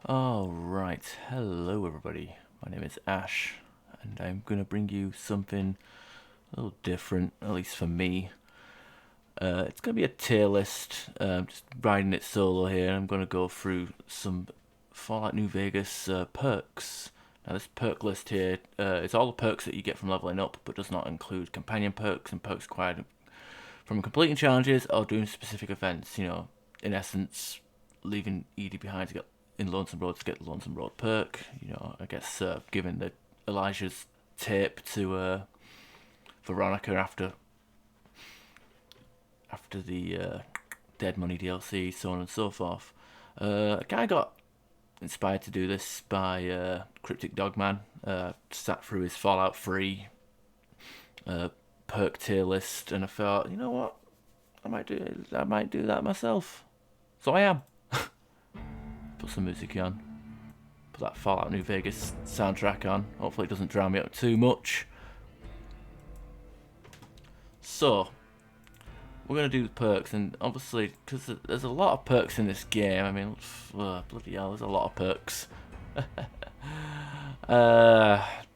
Alright, hello everybody. My name is Ash, and I'm gonna bring you something a little different, at least for me. It's gonna be a tier list, just riding it solo here. I'm gonna go through some Fallout New Vegas perks. Now this perk list here is all the perks that you get from leveling up, but does not include companion perks and perks acquired from completing challenges or doing specific events. You know, in essence, leaving Edie behind to get in Lonesome Road to get the Lonesome Road perk. You know, I guess giving the Elijah's tape to Veronica after the Dead Money DLC, so on and so forth. I kind of got inspired to do this by Cryptic Dogman. Sat through his Fallout 3 perk tier list, and I thought, you know what, I might do that myself. So I am. Put some music on. Put that Fallout New Vegas soundtrack on. Hopefully it doesn't drown me out too much. So, we're going to do the perks, and obviously, because there's a lot of perks in this game, I mean, bloody hell, there's a lot of perks.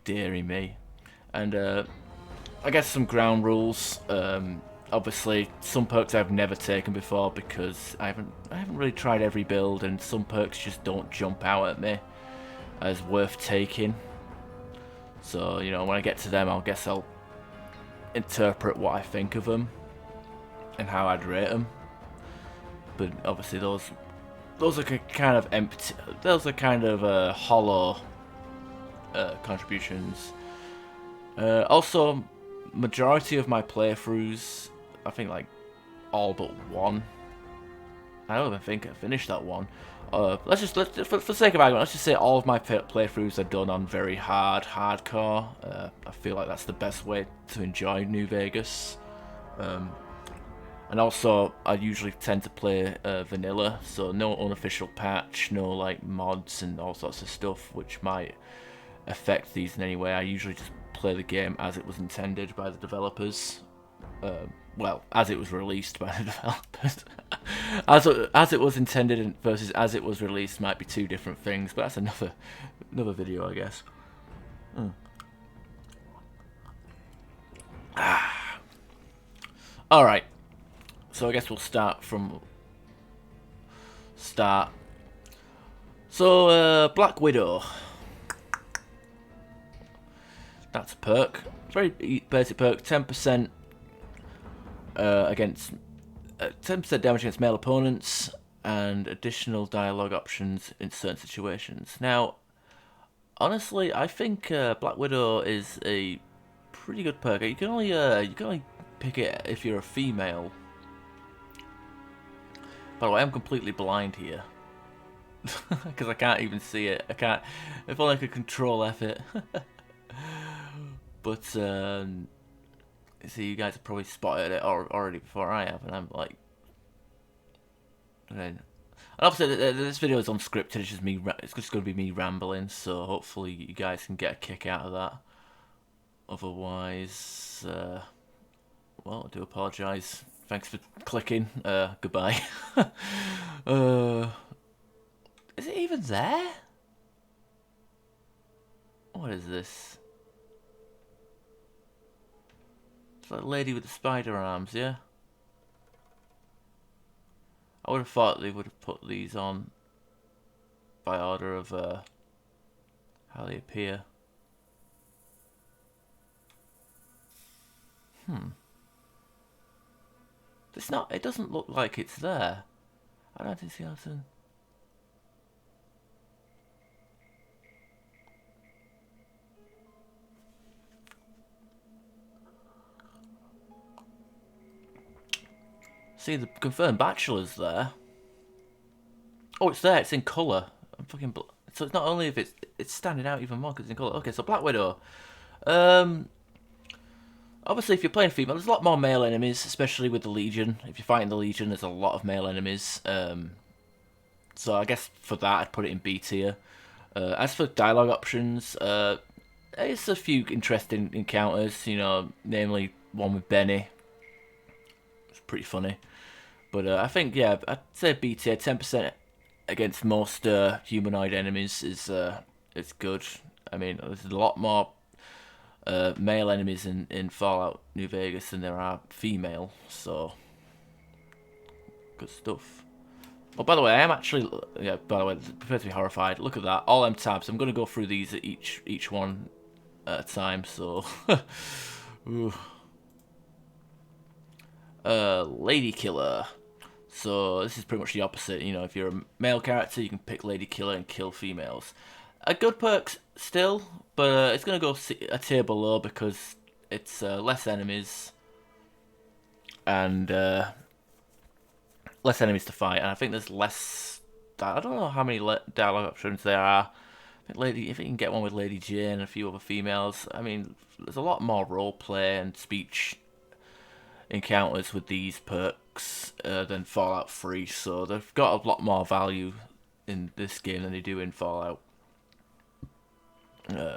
Dearie me. And, I guess some ground rules. Obviously, some perks I've never taken before because I haven't really tried every build, and some perks just don't jump out at me as worth taking. So, you know, when I get to them, I'll interpret what I think of them and how I'd rate them. But obviously, those are kind of empty. Those are kind of hollow contributions. Also, majority of my playthroughs, I think like all but one. I don't even think I finished that one. For the sake of argument, let's just say all of my playthroughs are done on very hardcore. I feel like that's the best way to enjoy New Vegas. And also, I usually tend to play vanilla, so no unofficial patch, no like mods and all sorts of stuff which might affect these in any way. I usually just play the game as it was intended by the developers. Well, as it was released by the developers. as it was intended versus as it was released might be two different things, but that's another video, I guess. All right. So I guess we'll start from start. So Black Widow. That's a perk. Very basic perk. 10% against 10% damage against male opponents, and additional dialogue options in certain situations. Now, honestly, I think Black Widow is a pretty good perk. You can only pick it if you're a female. By the way, I'm completely blind here because I can't even see it. I can't. If only I could control F it. But see, you guys have probably spotted it already before I have, and I'm like, and obviously this video is unscripted. It's just me. It's just going to be me rambling. So hopefully you guys can get a kick out of that. Otherwise, well, I do apologise. Thanks for clicking. Goodbye. Is it even there? What is this? It's like a lady with the spider arms, yeah? I would have thought they would have put these on by order of how they appear. It's not. It doesn't look like it's there. I don't see how to. See the confirmed bachelor's there. Oh, it's there. It's in colour. I'm fucking. So it's not only if it's standing out even more because it's in colour. Okay, so Black Widow. Obviously, if you're playing female, there's a lot more male enemies, especially with the Legion. If you're fighting the Legion, there's a lot of male enemies. So I guess for that, I'd put it in B tier. As for dialogue options, there's a few interesting encounters. You know, namely one with Benny. It's pretty funny. But I think, yeah, I'd say B tier, 10% against most humanoid enemies is good. I mean, there's a lot more male enemies in Fallout New Vegas than there are female, so good stuff. Oh, by the way, I am actually, yeah, by the way, prepare to be horrified. Look at that, all them tabs. I'm going to go through these at each one at a time, so. Ooh. Ladykiller. So this is pretty much the opposite. You know, if you're a male character, you can pick Ladykiller and kill females. A good perk still, but it's going to go a tier below because it's less enemies and less enemies to fight. And I think there's less. I don't know how many dialogue options there are. I think if you can get one with Lady Jane and a few other females, I mean, there's a lot more role play and speech encounters with these perks than Fallout 3, so they've got a lot more value in this game than they do in Fallout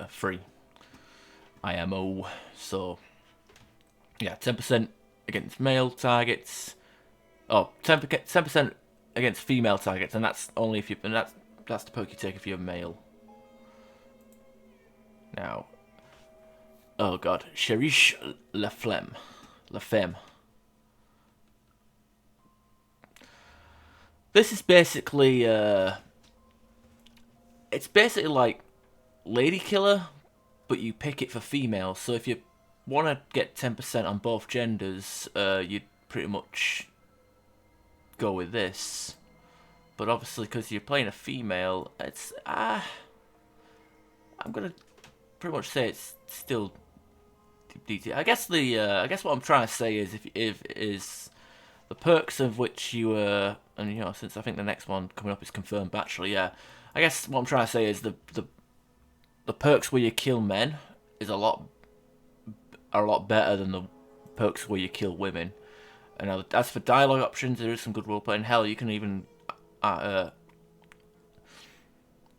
3 IMO. So yeah, 10% against male targets. Oh, 10% against female targets, and that's only if you, and that's the perk you take if you're male. Now, oh god, Cherish la Femme. This is basically, it's basically like Ladykiller, but you pick it for females. So if you want to get 10% on both genders, you'd pretty much go with this. But obviously, because you're playing a female, it's I'm gonna pretty much say it's still DT. I guess what I'm trying to say is if is the perks of which you and you know, since I think the next one coming up is confirmed bachelor, yeah. I guess what I'm trying to say is the perks where you kill men are a lot better than the perks where you kill women. And as for dialogue options, there is some good roleplay. And hell, you can even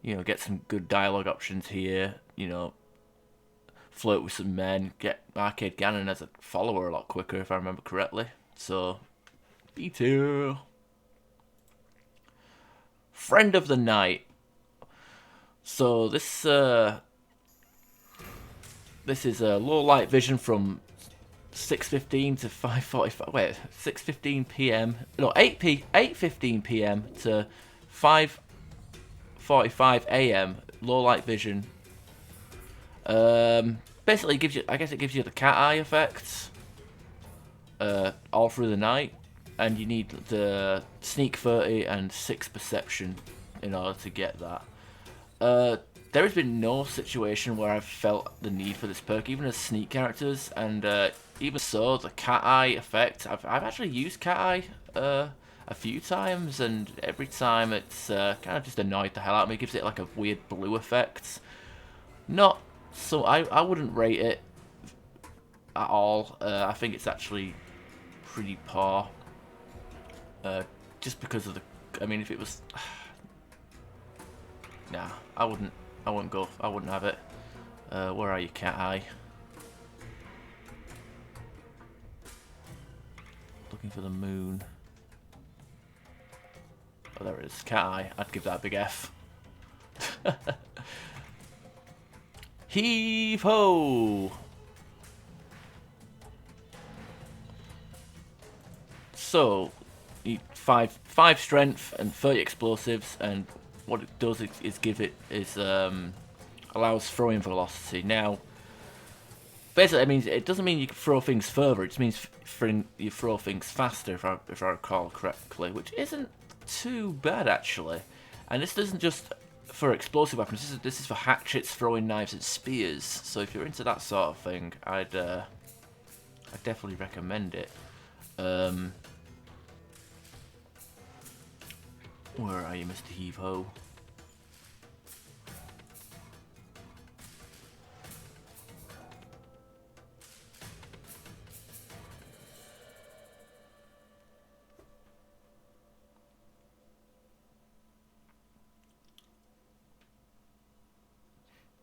you know, get some good dialogue options here. You know, flirt with some men, get Arcade Gannon as a follower a lot quicker if I remember correctly. So, B2. Friend of the Night. So this is a low light vision from 6:15 to 5:45. Wait, 6:15 p.m. No, 8:15 p.m. to 5:45 a.m. Low light vision. Basically, gives you. I guess it gives you the cat eye effect. All through the night, and you need the sneak 30 and 6 perception in order to get that. There has been no situation where I've felt the need for this perk, even as sneak characters, and even so, the cat eye effect. I've actually used cat eye a few times, and every time it's kind of just annoyed the hell out of me. It gives it like a weird blue effect. Not so I wouldn't rate it at all. I think it's actually pretty poor. Just because of the. I mean, if it was. Nah, I wouldn't go. I wouldn't have it. Where are you, cat eye? Looking for the moon. Oh, there it is. Cat eye. I'd give that a big F. Heave ho! So, five strength and 30 explosives, and what it does is give it allows throwing velocity. Now, basically, it doesn't mean you can throw things further. It just means you throw things faster, if I recall correctly, which isn't too bad actually. And this isn't just for explosive weapons. This is for hatchets, throwing knives, and spears. So if you're into that sort of thing, I'd definitely recommend it. Where are you, Mr. Heave-Ho?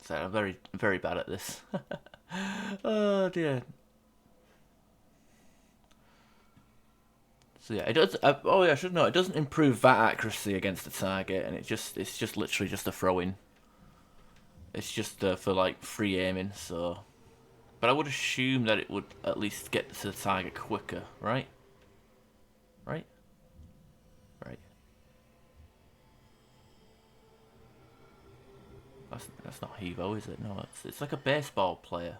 So I'm very, very bad at this. Oh dear. So yeah, it does. Oh yeah, I should know. It doesn't improve that accuracy against the target, and it's just literally just a throw-in. It's just for like free aiming. So, but I would assume that it would at least get to the target quicker, right? Right? Right. That's not Hevo, is it? No, it's like a baseball player.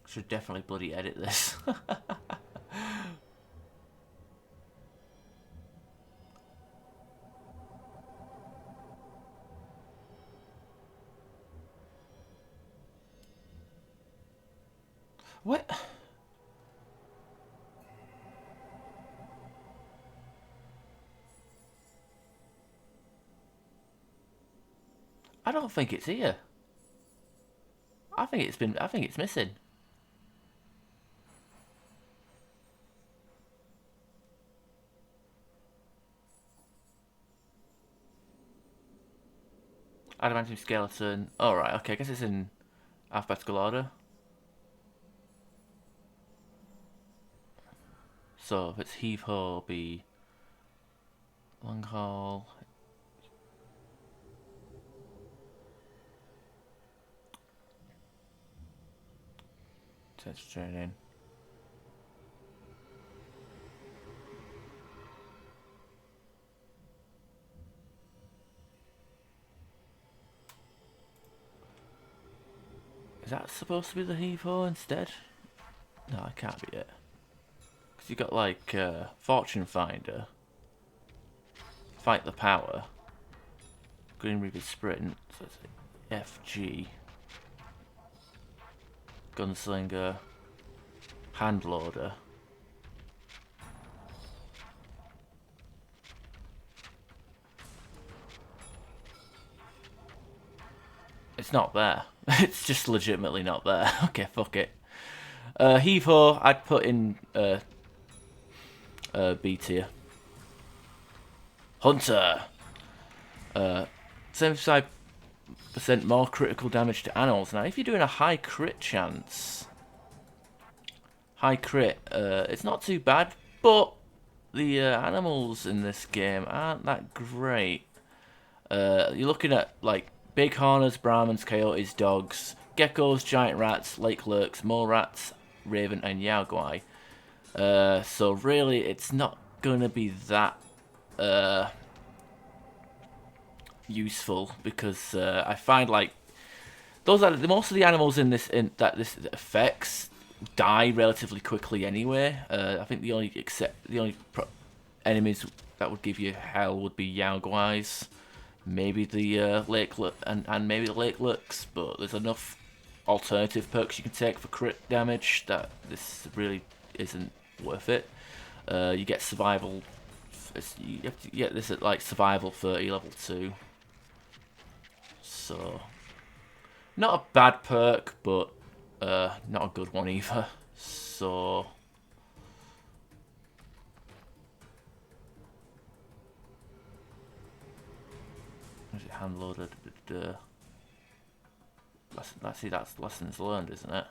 Should definitely bloody edit this. What? I don't think it's here. I think it's been. I think it's missing. Adamantium skeleton. All right. Okay. I guess it's in alphabetical order. So if it's heave ho, be long haul. Test training. Is that supposed to be the heave ho instead? No, it can't be it. Because you got like Fortune Finder, Fight the Power, Green Reaper Sprint, so it's FG, Gunslinger, Handloader. It's not there. It's just legitimately not there. Okay, fuck it. Heave ho, I'd put in B tier. Hunter. 75% more critical damage to animals. Now, if you're doing a high crit chance, it's not too bad, but the animals in this game aren't that great. You're looking at like bighorners, Brahmins, coyotes, dogs, geckos, giant rats, lake lurks, mole rats, raven, and yaguai. So really, it's not gonna be that useful because I find like those are most of the animals in this this affects die relatively quickly anyway. I think the only enemies that would give you hell would be yaguais, maybe the lake and maybe the lake lurks, but there's enough alternative perks you can take for crit damage that this really isn't worth it. You get survival. You have to get this at like survival 30 level 2. So not a bad perk, but not a good one either. So is it hand loaded? Let's see, that's lessons learned, isn't it?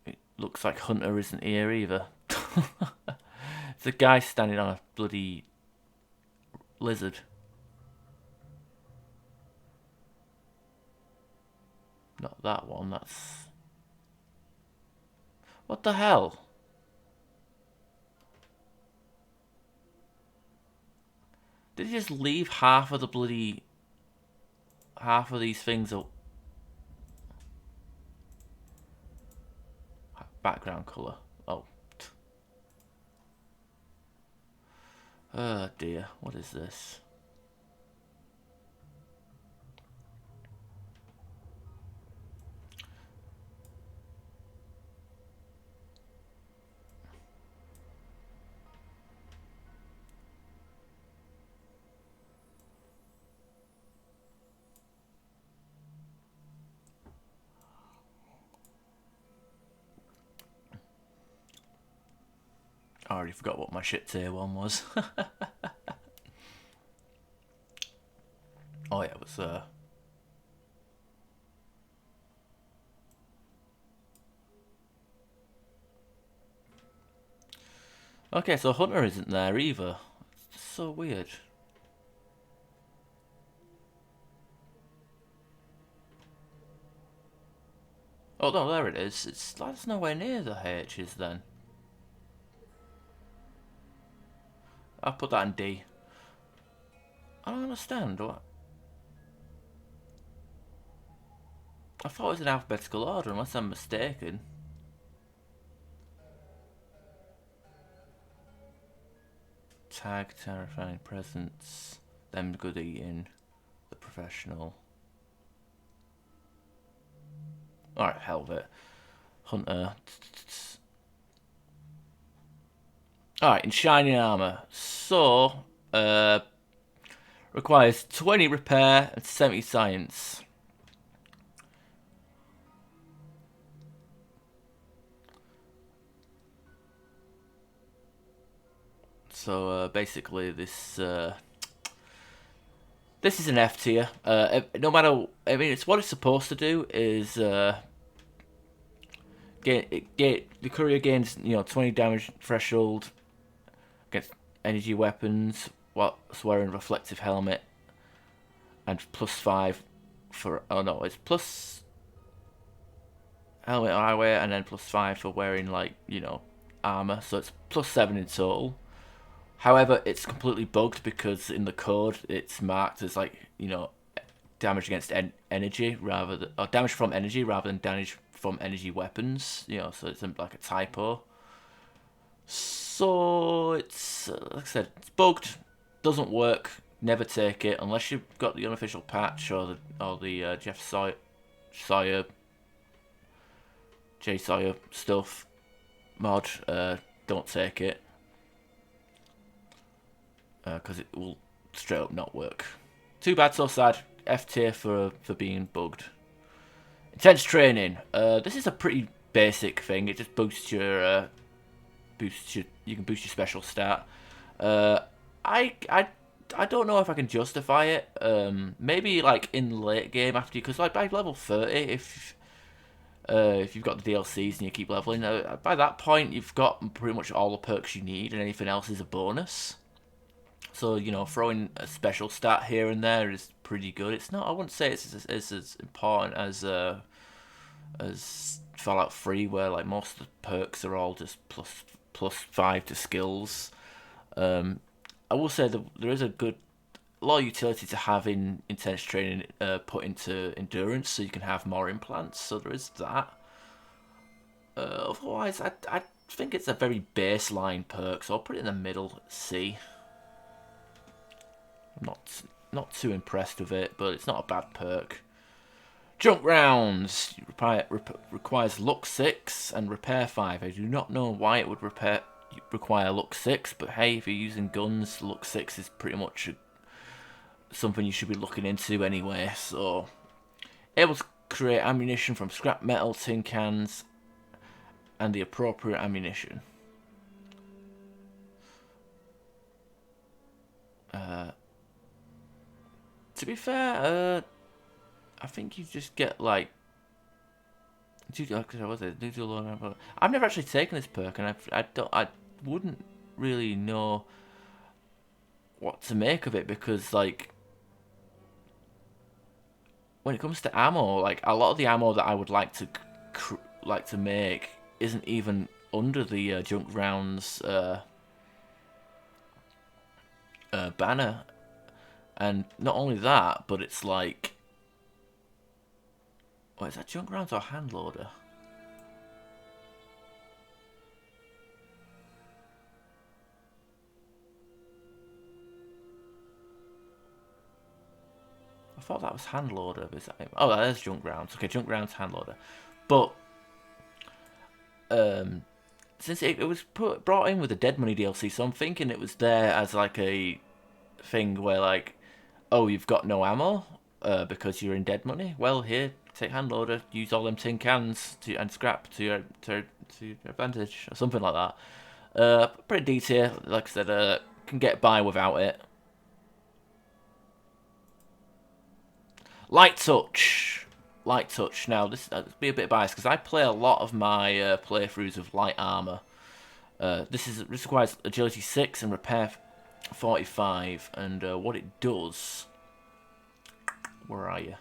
It looks like Hunter isn't here either. It's a guy standing on a bloody lizard. Not that one, that's... What the hell? Did he just leave half of the bloody... half of these things up? Background colour. Oh. Oh dear, what is this? already forgot what my shit tier 1 was. Oh yeah, it was okay, so Hunter isn't there either. It's so weird. Oh no, there it is. That's nowhere near the H's then. I'll put that in D. I don't understand what. I thought it was in alphabetical order, unless I'm mistaken. Tag, terrifying presence, them good eating, the professional. Alright, hell of it. Hunter. Alright, in shining armor. So, requires 20 repair and 70 science. So basically, this is an F tier. No matter, I mean, it's what it's supposed to do is get the courier gains 20 damage threshold against energy weapons whilst wearing a reflective helmet, and +5 for it's plus helmet eyewear and then +5 for wearing armor. So it's +7 in total. However, it's completely bugged because in the code it's marked as damage against energy or damage from energy rather than damage from energy weapons. So it's like a typo. So it's like I said, it's bugged, doesn't work. Never take it unless you've got the unofficial patch or the Jeff Sawyer, Jay Sawyer stuff mod. Don't take it. Because it will straight up not work. Too bad, so sad. F tier for being bugged. Intense training. This is a pretty basic thing. It just boosts your you can boost your special stat. I don't know if I can justify it. Maybe like in late game after because by level 30, if you've got the DLCs and you keep leveling, by that point you've got pretty much all the perks you need, and anything else is a bonus. So, throwing a special stat here and there is pretty good. It's not, I wouldn't say it's as important as Fallout 3, where like most of the perks are all just +5 to skills. I will say that there is a lot of utility to having intense training put into endurance, so you can have more implants. So there is that. Otherwise, I think it's a very baseline perk, so I'll put it in the middle, C. I'm not too impressed with it, but it's not a bad perk. Junk rounds requires luck 6 and repair 5. I do not know why it would require luck 6, but hey, if you're using guns, luck 6 is pretty much something you should be looking into anyway. So, able to create ammunition from scrap metal, tin cans, and the appropriate ammunition. To be fair, I think you just get like. I've never actually taken this perk, and I wouldn't really know what to make of it because like when it comes to ammo, like a lot of the ammo that I would like to make isn't even under the junk rounds banner. And not only that, but it's like... What, is that junk rounds or hand loader? I thought that was hand loader. Oh, that is junk rounds. Okay, junk rounds, hand loader. But... since it was brought in with the Dead Money DLC, so I'm thinking it was there as like a thing where like... Oh, you've got no ammo because you're in Dead Money? Well, here, take hand loader, use all them tin cans and scrap to your advantage, or something like that. Pretty D tier. Like I said, can get by without it. Light touch. Light touch. Now, this be a bit biased because I play a lot of my playthroughs with light armor. This requires agility 6 and repair 45, and what it does. Where are you?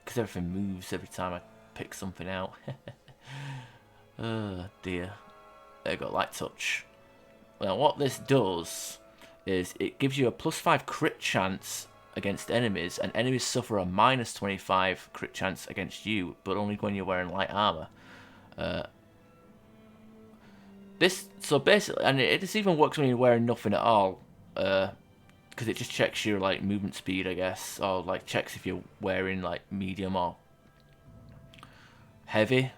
Because everything moves every time I pick something out. Oh dear. There you go, light touch. Now, what this does is it gives you a +5 crit chance against enemies, and enemies suffer a -25 crit chance against you, but only when you're wearing light armor. So basically, and it even works when you're wearing nothing at all, because it just checks your like movement speed, I guess, or like checks if you're wearing like medium or heavy.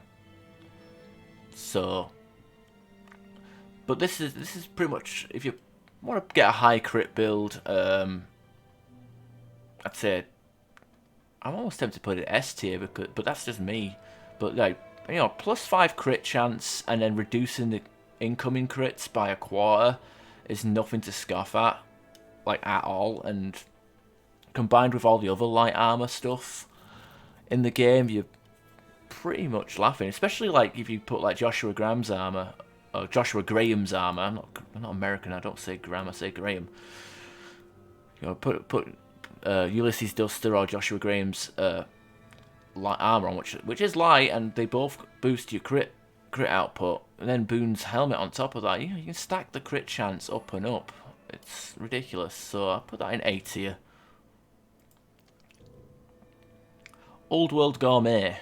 So, but this is pretty much if you want to get a high crit build. I'd say I'm almost tempted to put it S tier, but that's just me. But like, you know, +5 crit chance and then reducing the incoming crits by a quarter is nothing to scoff at, like at all. And combined with all the other light armor stuff in the game, you're pretty much laughing. Especially like if you put like Joshua Graham's armor or Joshua Graham's armor. I'm not American. I don't say Graham. I say Graham. You know, put Ulysses Duster or Joshua Graham's light armor on, which is light, and they both boost your crit output, and then Boone's helmet on top of that. You can stack the crit chance up and up. It's ridiculous. So I put that in A tier. Old World Gourmet,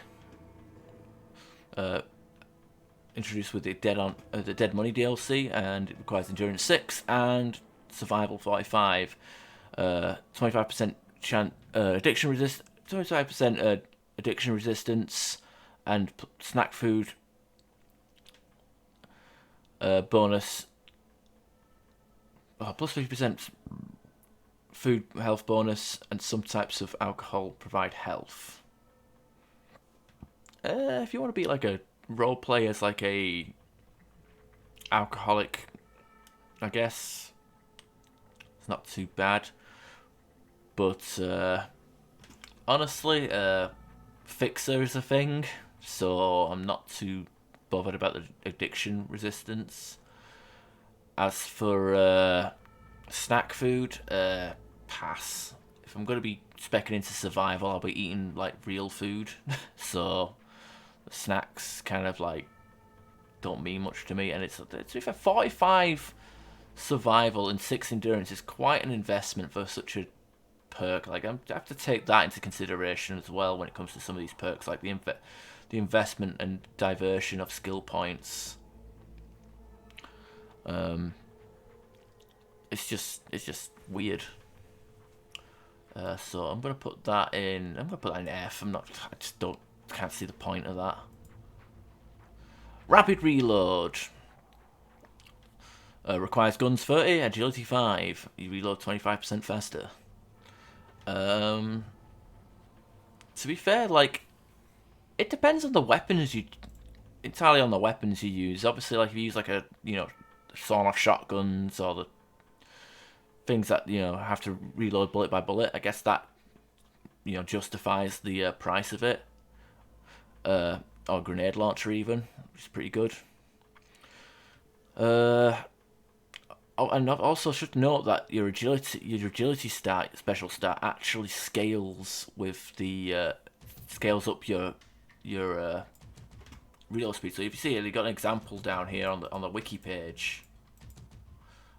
introduced with the Dead Money DLC, and it requires endurance 6 and survival 45. 25% addiction resist, 25% addiction resistance, and snack food bonus. Plus 50% food health bonus, and some types of alcohol provide health. If you want to be like a role play as like a alcoholic, I guess it's not too bad. But honestly, Fixer is a thing, so I'm not too bothered about the addiction resistance. As for snack food, pass. If I'm going to be speccing into survival, I'll be eating like real food. So the snacks kind of like don't mean much to me, and it's a 45 survival and 6 endurance is quite an investment for such a perk. Like, I have to take that into consideration as well when it comes to some of these perks, like the investment and diversion of skill points. It's just weird. So I'm gonna put that in. I'm gonna put that in F. I just can't see the point of that. Rapid reload. Requires guns 30, agility 5. You reload 25% faster. To be fair, like, it depends on the weapons entirely on the weapons you use. Obviously, like if you use like a sawn-off shotguns or the things that have to reload bullet by bullet, I guess that justifies the price of it. Or grenade launcher even, which is pretty good. And I also should note that your agility stat, special stat, actually scales with the scales up your reload speed. So if you see it, they got an example down here on the wiki page.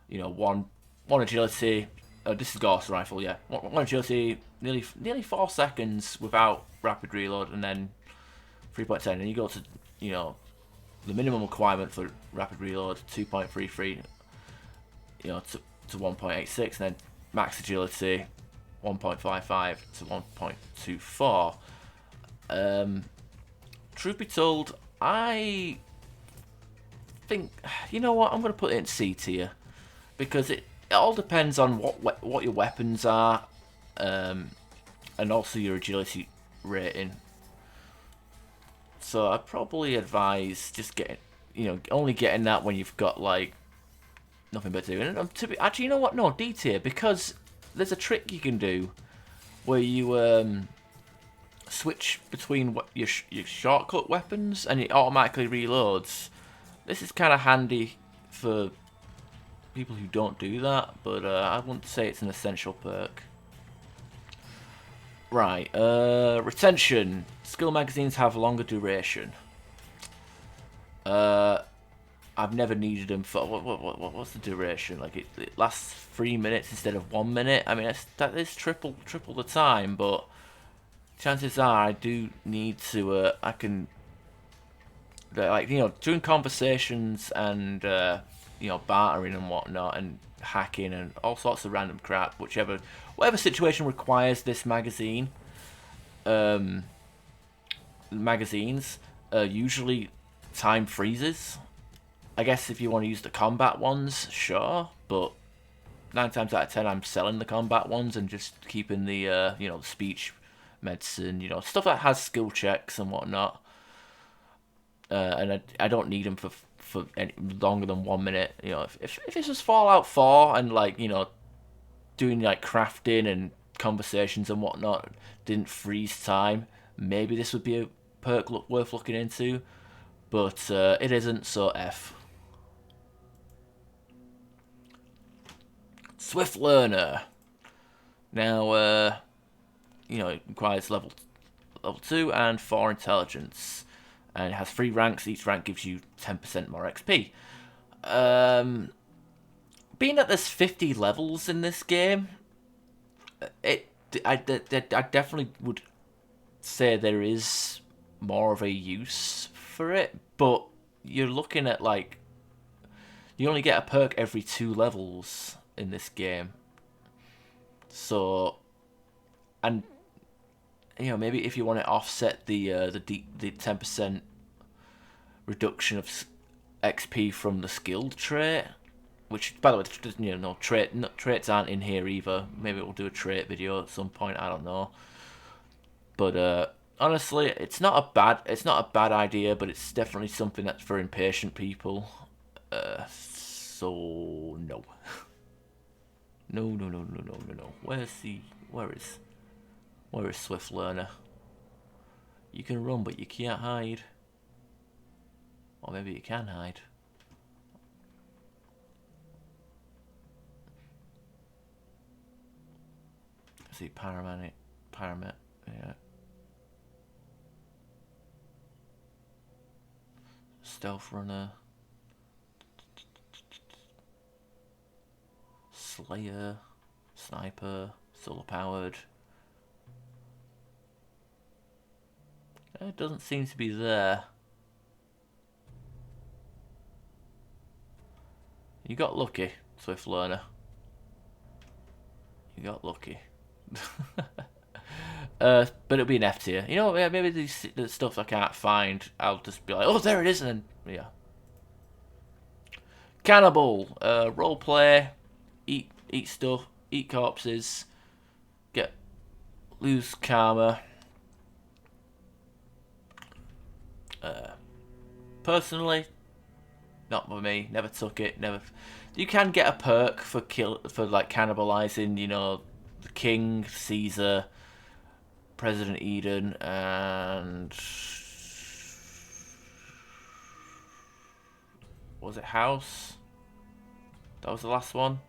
One agility. This is Gauss rifle, yeah. One agility, nearly 4 seconds without rapid reload, and then 3.10. And you go to the minimum requirement for rapid reload 2.33. To 1.86, and then max agility 1.55 to 1.24. Truth be told, I think I'm going to put it in C tier because it all depends on what your weapons are, and also your agility rating. So I'd probably advise just you know, only getting that when you've got like nothing but to do. And actually, you know what? No, D tier, because there's a trick you can do where you switch between your shortcut weapons and it automatically reloads. This is kind of handy for people who don't do that, but I wouldn't say it's an essential perk. Right, retention. Skill magazines have longer duration. I've never needed them for what's the duration? Like it lasts 3 minutes instead of 1 minute. I mean that is triple the time, but chances are I do need to. I can, like, you know, doing conversations and you know, bartering and whatnot and hacking and all sorts of random crap. Whatever situation requires this magazine. Magazines usually time freezes. I guess if you want to use the combat ones, sure, but 9 times out of 10 I'm selling the combat ones and just keeping the you know, the speech, medicine, you know, stuff that has skill checks and whatnot. And I don't need them for any longer than 1 minute. You know, if this was Fallout 4 and, like, you know, doing like crafting and conversations and whatnot didn't freeze time, maybe this would be a perk worth looking into. But it isn't, so F. Swift Learner. Now, you know, it requires level 2 and 4 intelligence. And it has 3 ranks. Each rank gives you 10% more XP. Being that there's 50 levels in this game, I definitely would say there is more of a use for it. But you're looking at, like, you only get a perk every 2 levels in this game. So, and you know, maybe if you want to offset the 10% reduction of XP from the skilled trait, which, by the way, you know, traits aren't in here either. Maybe we'll do a trait video at some point. I don't know. But honestly, it's not a bad idea, but it's definitely something that's for impatient people. So no. No. Where is Swift Learner? You can run, but you can't hide. Or maybe you can hide. Let's see, Paramet, yeah. Stealth Runner. Slayer. Sniper. Solar powered. It doesn't seem to be there. You got lucky, Swift Learner. You got lucky. But it'll be an F tier. You know, maybe the stuff I can't find, I'll just be like, oh, there it is, and then, yeah. Cannibal. Roleplay. Eat stuff. Eat corpses. Lose karma. Personally, not for me. Never took it. Never. You can get a perk for like cannibalizing, you know, the King, Caesar, President Eden, and was it House? That was the last one.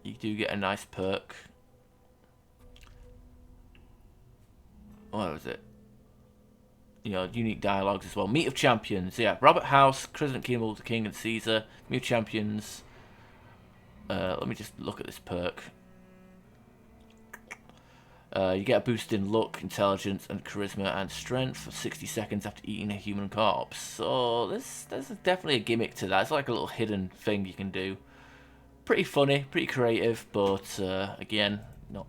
You do get a nice perk. What was it? You know, unique dialogues as well. Meet of Champions, yeah. Robert House, President Cannibal, the King, and Caesar. Meet of Champions. Let me just look at this perk. You get a boost in luck, intelligence, and charisma and strength for 60 seconds after eating a human corpse. So there's definitely a gimmick to that. It's like a little hidden thing you can do. Pretty funny, pretty creative, but again, not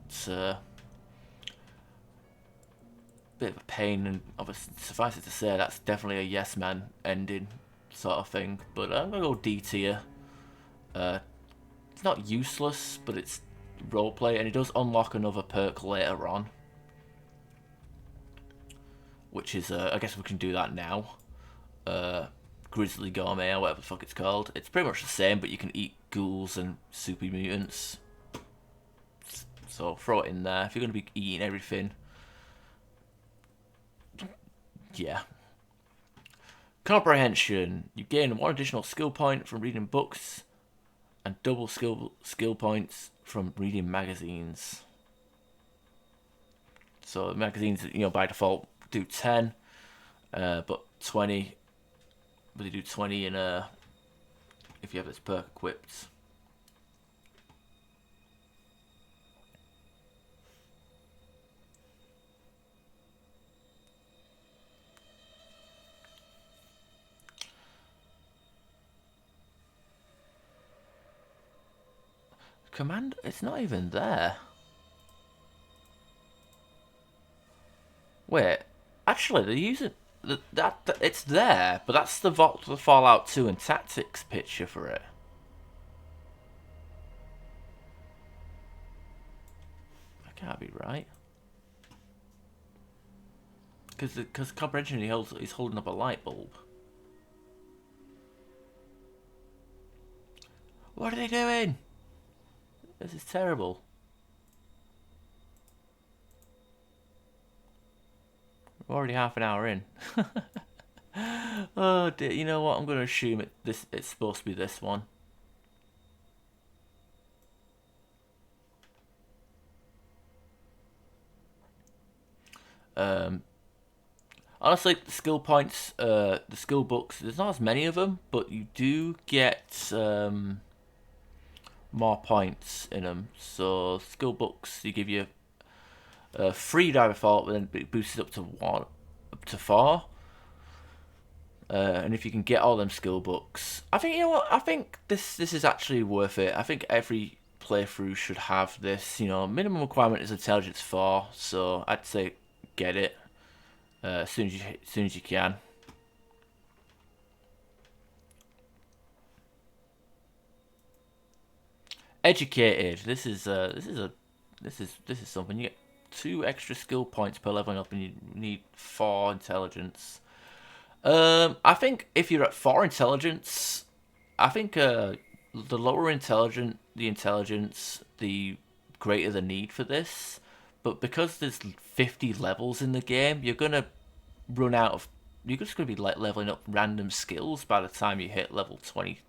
bit of a pain, and obviously, suffice it to say, that's definitely a yes man ending sort of thing. But I'm gonna go D tier. It's not useless, but it's roleplay, and it does unlock another perk later on. which is, I guess we can do that now. Grizzly Gourmet, or whatever the fuck it's called. It's pretty much the same, but you can eat ghouls and super mutants. So throw it in there. If you're going to be eating everything, yeah. Comprehension. You gain 1 additional skill point from reading books, and double skill points from reading magazines. So magazines, by default do 10, but 20. But they do 20 in if you have this perk equipped. Commando, it's not even there. Wait, actually, they're using that. It's there, but that's the Fallout 2 and Tactics picture for it. That can't be right. Because Comprehension, he's holding up a light bulb. What are they doing? This is terrible. We're already half an hour in. Oh dear, you know what? I'm going to assume it's supposed to be this one. Honestly, the skill points, the skill books, there's not as many of them, but you do get more points in them. So skill books, they give you 3 by default, but then it boosts up to 4. And if you can get all them skill books, I think, you know what? I think this is actually worth it. I think every playthrough should have this. Minimum requirement is intelligence 4, so I'd say get it as soon as you can. Educated. This is something. You get 2 extra skill points per leveling up, and you need 4 intelligence. I think if you're at 4 intelligence, I think the lower the intelligence, the greater the need for this. But because there's 50 levels in the game, you're gonna run out of. You're just gonna be like leveling up random skills by the time you hit level 20.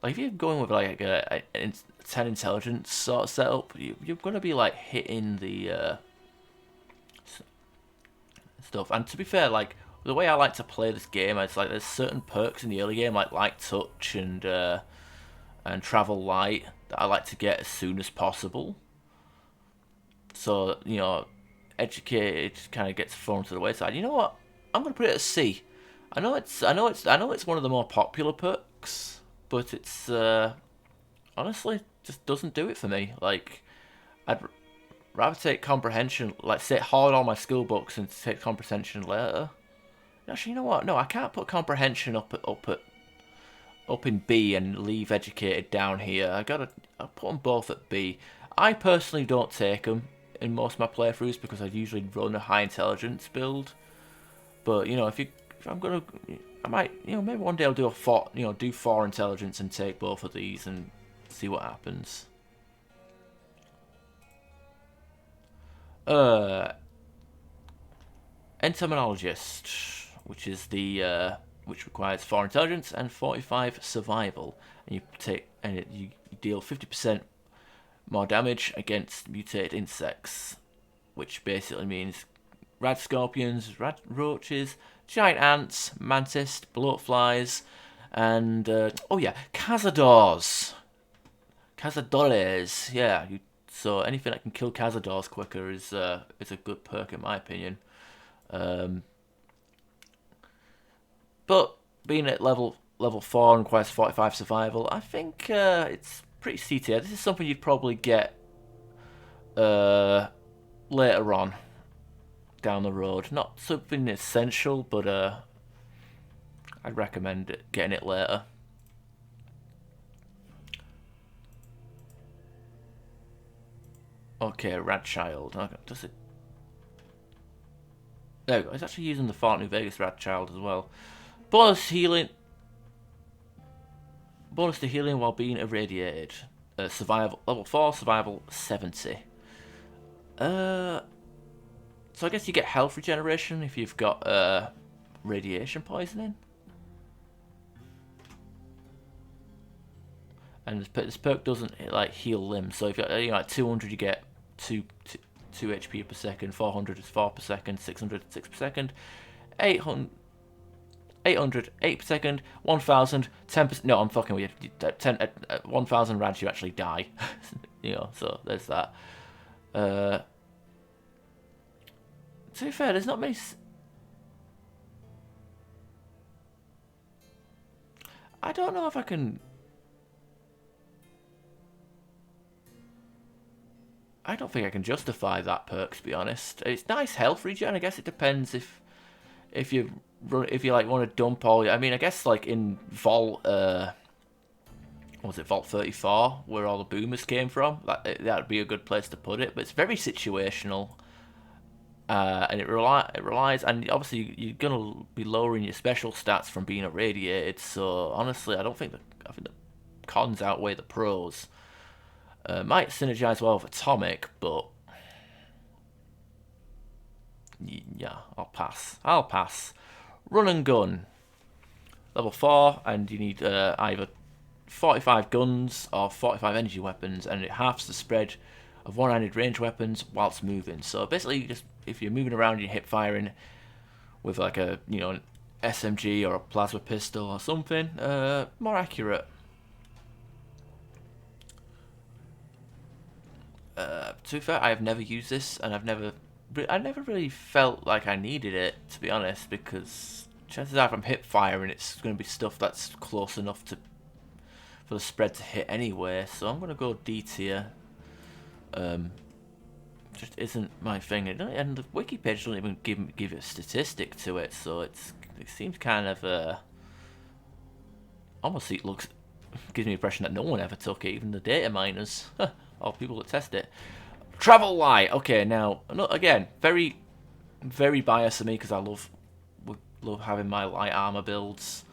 Like if you're going with like a 10 intelligence sort of setup, you're gonna be like hitting the stuff. And to be fair, like the way I like to play this game, it's like there's certain perks in the early game, like light touch and travel light, that I like to get as soon as possible. So educated kind of gets thrown to the wayside. You know what? I'm gonna put it at C. I know it's one of the more popular perks, but it's honestly just doesn't do it for me. Like I'd rather take comprehension, like say hard all my skill books and take comprehension later. Actually, you know what? No, I can't put comprehension up in B and leave educated down here. I'll put them both at B. I personally don't take them in most of my playthroughs because I usually run a high intelligence build. But if I'm gonna, I might maybe one day I'll do do 4 intelligence and take both of these and see what happens. Entomologist, which is which requires 4 intelligence and 45 survival, and you deal 50% more damage against mutated insects, which basically means rad scorpions, rad roaches, giant ants, mantis, bloatflies, and cazadors. Cazadores, yeah. So anything that can kill cazadors quicker is a good perk in my opinion. But being at level 4 and requires 45 survival, I think it's pretty C tier. This is something you'd probably get later on down the road. Not something essential, but I'd recommend getting it later. Okay, Rad Child. Okay, does it? There we go. It's actually using the Fort New Vegas Rad Child as well. Bonus healing. Bonus to healing while being irradiated. Survival level 4, survival 70. So I guess you get health regeneration if you've got radiation poisoning. And this perk doesn't like heal limbs. So if you're like 200, you get 2 HP per second. 400 is 4 per second. 600 6 per second. 800 8 per second. 1000 10%. No, I'm fucking with you. 1000 rads, you actually die. You know, so there's that. To be fair, there's not many. I don't know if I can. I don't think I can justify that perk, to be honest. It's nice health regen. I guess it depends if you like want to dump all. I mean, I guess like in Vault, what was it, Vault 34, where all the boomers came from. That'd be a good place to put it. But it's very situational, and it relies. And obviously, you're gonna be lowering your special stats from being irradiated. So honestly, I think the cons outweigh the pros. Might synergize well with Atomic, but yeah, I'll pass. Run and gun. Level 4, and you need either 45 guns or 45 energy weapons, and it halves the spread of one-handed range weapons whilst moving. So basically, just if you're moving around, you're hip firing with like a an SMG or a plasma pistol or something, more accurate. To be fair, I have never used this, and I never really felt like I needed it, to be honest, because chances are if I'm hip firing, it's going to be stuff that's close enough for the spread to hit anyway. So I'm going to go D tier. Just isn't my thing, and the wiki page doesn't even give a statistic to it, so it seems kind of almost gives me the impression that no one ever took it, even the data miners. Or people that test it. Travel light. Okay, now again, very, very biased to me because I love having my light armor builds.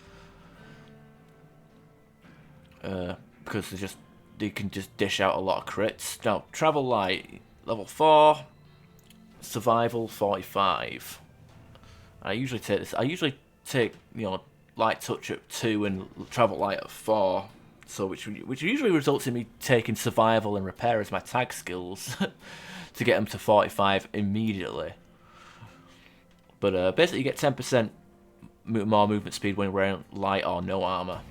Because they can just dish out a lot of crits. Now, travel light, level 4, survival 45. I usually take this. I usually take light touch at 2 and travel light at 4. So which usually results in me taking survival and repair as my tag skills to get them to 45 immediately. But basically you get 10% more movement speed when wearing light or no armor.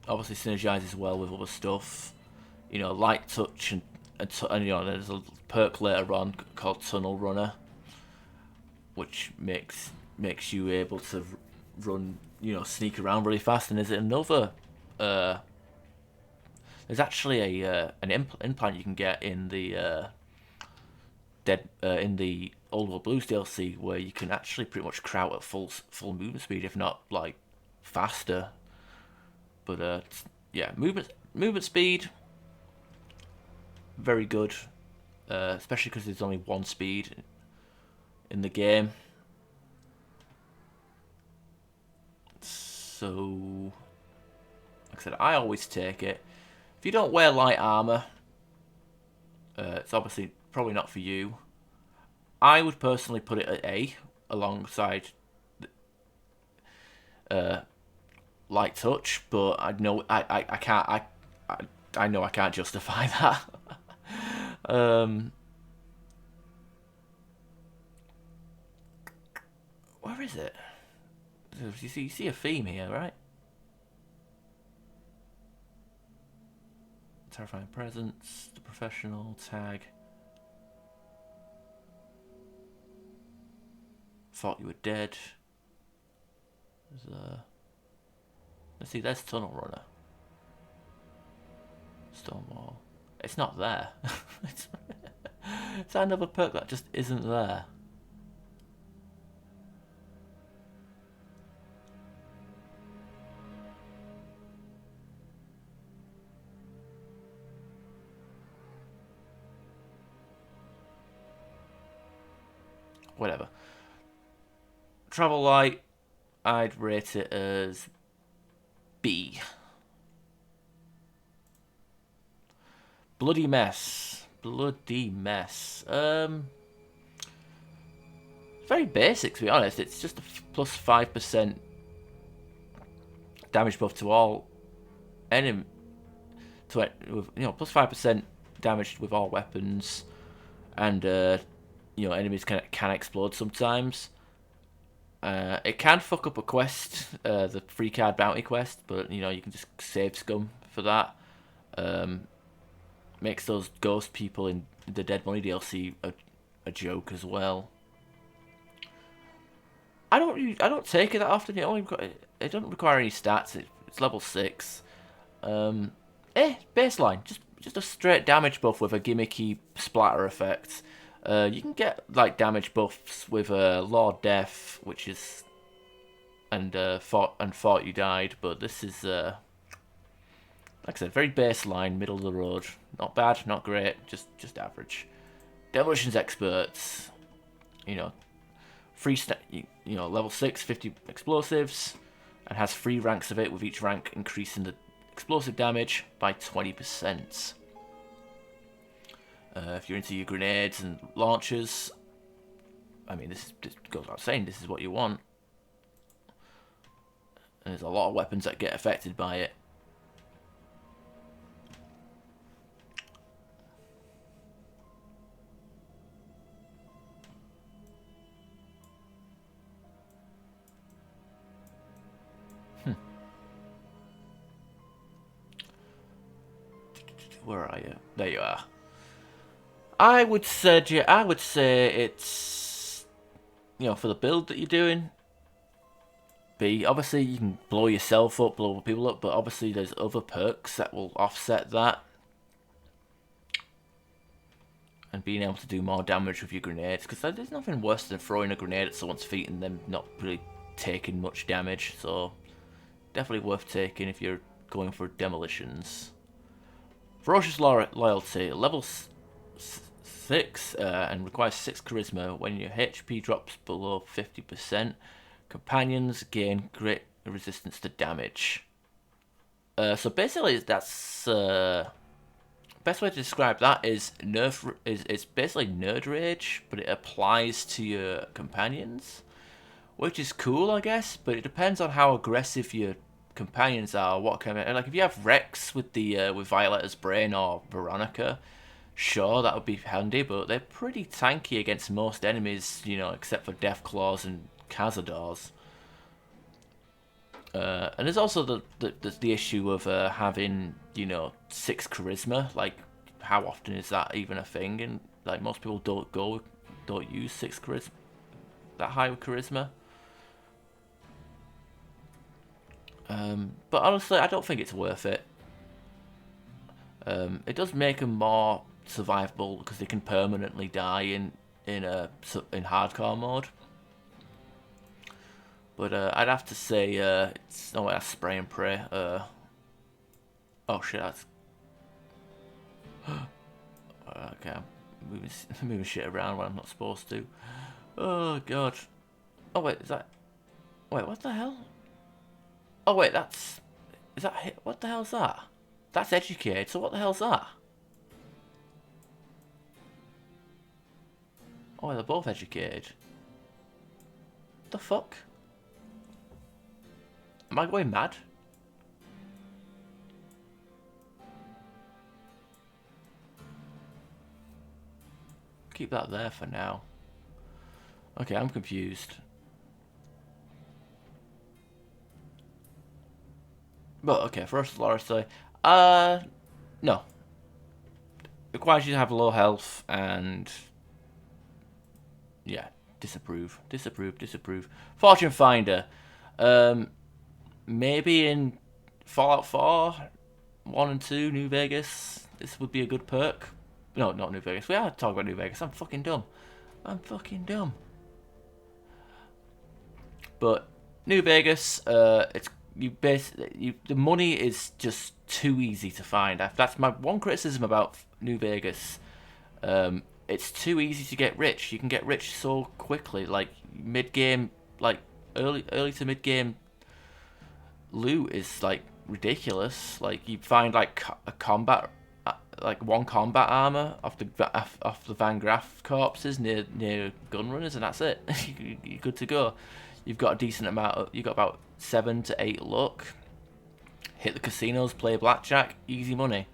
Obviously synergizes well with other stuff. Light touch and there's a perk later on called Tunnel Runner, which makes you able to run, sneak around really fast. And there's another, there's actually an implant you can get in the in the Old World Blues DLC where you can actually pretty much crowd at full movement speed, if not like faster. But yeah, movement speed, very good, especially because there's only one speed in the game. So, like I said, I always take it. If you don't wear light armor, it's obviously probably not for you. I would personally put it at A alongside light touch, but I know I can't. I know I can't justify that. Where is it? You see a theme here, right? Terrifying presence, the professional tag. Thought you were dead. Let's see, there's Tunnel Runner. Stonewall. It's not there. It's another perk that just isn't there. whatever. Travel light, I'd rate it as B. Bloody mess. Bloody mess. Very basic, to be honest. It's just a plus 5% damage buff to all enemy. Plus 5% damage with all weapons, and enemies can explode sometimes. It can fuck up a quest, the free card bounty quest, but you can just save scum for that. Makes those ghost people in the Dead Money DLC a joke as well. I don't take it that often. It doesn't require any stats. It's level 6. Baseline. Just a straight damage buff with a gimmicky splatter effect. You can get like damage buffs with Lord Death, which is thought you died, but this is like I said, very baseline, middle of the road. Not bad, not great, just average. Demolitions Experts, level 6, 50 explosives, and has 3 ranks of it, with each rank increasing the explosive damage by 20%. If you're into your grenades and launchers, I mean, this goes without saying, this is what you want. And there's a lot of weapons that get affected by it. Where are you? There you are. I would say it's, for the build that you're doing, B. Obviously, you can blow yourself up, blow other people up, but obviously there's other perks that will offset that. And being able to do more damage with your grenades, because there's nothing worse than throwing a grenade at someone's feet and them not really taking much damage, so definitely worth taking if you're going for demolitions. Ferocious Loyalty, level 6, and requires 6 charisma. When your HP drops below 50%, companions gain great resistance to damage. So basically, that's best way to describe that is it's basically nerd rage, but it applies to your companions, which is cool, I guess. But it depends on how aggressive your companions are. What kind of, like, if you have Rex with the with Violetta's brain or Veronica, sure, that would be handy, but they're pretty tanky against most enemies, except for Deathclaws and Cazadors. And there's also the issue of having 6 charisma. Like, how often is that even a thing? And like, most people don't use 6 charisma, that high with charisma. But honestly, I don't think it's worth it. It does make them more survivable because they can permanently die in hardcore mode. But I'd have to say it's no way. That's spray and pray. Oh shit! That's okay. I'm moving shit around when I'm not supposed to. Oh god. Oh wait, is that? Wait, what the hell? Oh wait, is that? What the hell's that? That's Educate. So what the hell's that? Oh, they're both educated. The fuck? Am I going mad? Keep that there for now. Okay, I'm confused. But okay, Ferocious Loyalty. No. Requires you to have low health and yeah, disapprove. Fortune Finder. Maybe in Fallout 4, 1 and 2, New Vegas, this would be a good perk. No, not New Vegas. We are talking about New Vegas. I'm fucking dumb. But New Vegas, it's the money is just too easy to find. That's my one criticism about New Vegas. it's too easy to get rich. You can get rich so quickly, like mid game, like early to mid game loot is like ridiculous. Like you find like a combat, like one combat armor off the Van Graff corpses near gun runners, and that's it. You're good to go. You've got a decent amount of, you've got about 7 to 8 luck. Hit the casinos, play blackjack, easy money.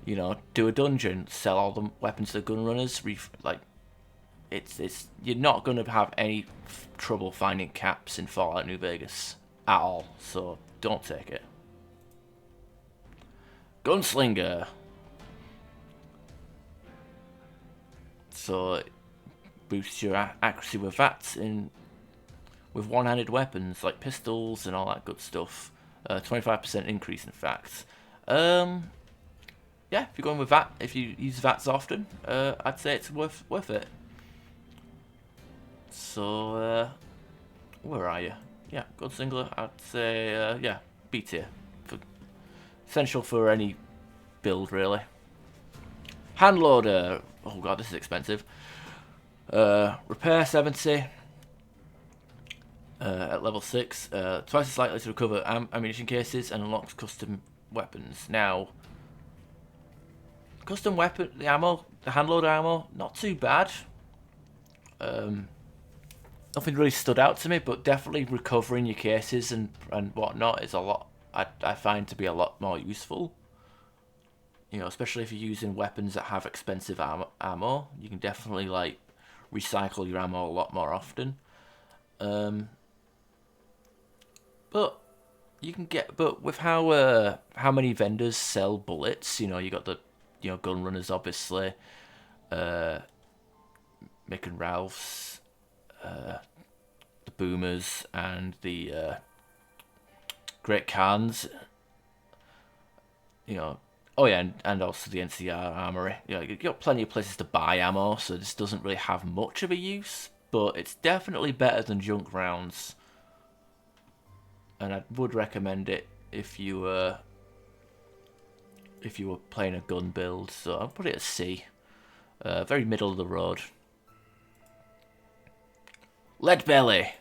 You know, do a dungeon, sell all the weapons to the gun runners. Like, it's you're not gonna have any trouble finding caps in Fallout New Vegas at all. So don't take it. Gunslinger. So it boosts your accuracy with VATs with one-handed weapons like pistols and all that good stuff. 25% increase in fact. Yeah, if you're going with VAT, if you use VATs often, I'd say it's worth it. So, where are you? Yeah, Gunslinger, I'd say, yeah, B tier. Essential for any build, really. Handloader, oh god, this is expensive. Repair 70 at level 6, twice as likely to recover ammunition cases and unlocks custom weapons. Now, custom weapon, the handloader ammo, not too bad. Nothing really stood out to me, but definitely recovering your cases and whatnot is a lot. I find to be a lot more useful. You know, especially if you're using weapons that have expensive ammo, you can definitely like recycle your ammo a lot more often. But you can get, but with how many vendors sell bullets, you know, you got the gun runners obviously, Mick and Ralph's, the Boomers and the Great Khans, you know. Oh yeah, and also the NCR Armory. You know, you've got plenty of places to buy ammo, so this doesn't really have much of a use, but it's definitely better than junk rounds. And I would recommend it if you were playing a gun build. So I'll put it at C. Very middle of the road. Lead Belly.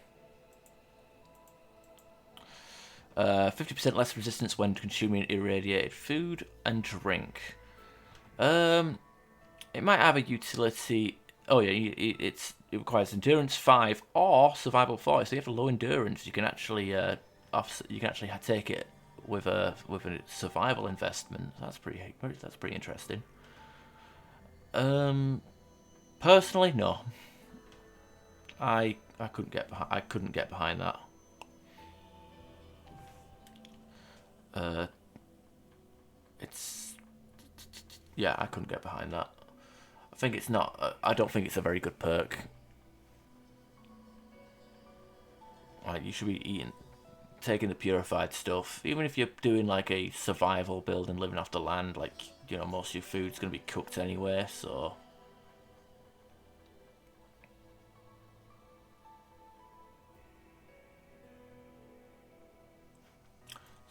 50% less resistance when consuming irradiated food and drink. It might have a utility. Oh yeah, it requires endurance 5 or survival 4. So you have a low endurance. You can actually take it with a survival investment. That's pretty interesting. Personally, no. I couldn't get behind that. I couldn't get behind that. I think it's not. I don't think it's a very good perk. Like, you should be taking the purified stuff. Even if you're doing like a survival build and living off the land, like, you know, most of your food's gonna be cooked anyway. So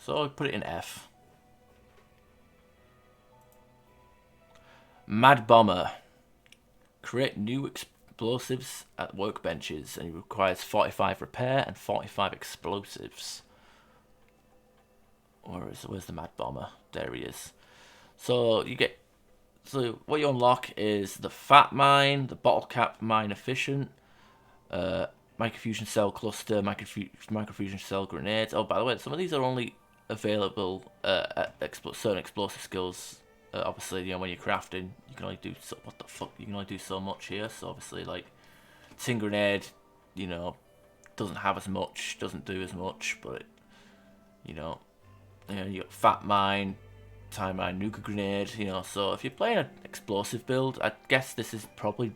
I put it in F. Mad Bomber. Create new explosives at workbenches, and it requires 45 repair and 45 explosives. Where's the Mad Bomber? There he is. So what you unlock is the Fat Mine, the Bottle Cap Mine Efficient, Microfusion Cell Cluster, Microfusion Cell Grenades. Oh, by the way, some of these are only available at certain explosive skills. Obviously, you know, when you're crafting, you can only do you can only do so much here. So obviously, like, Tin Grenade, you know, doesn't have as much, doesn't do as much, but you know, you got Fat Mine, Time Mine, Nuka Grenade, you know. So if you're playing an explosive build, I guess this is probably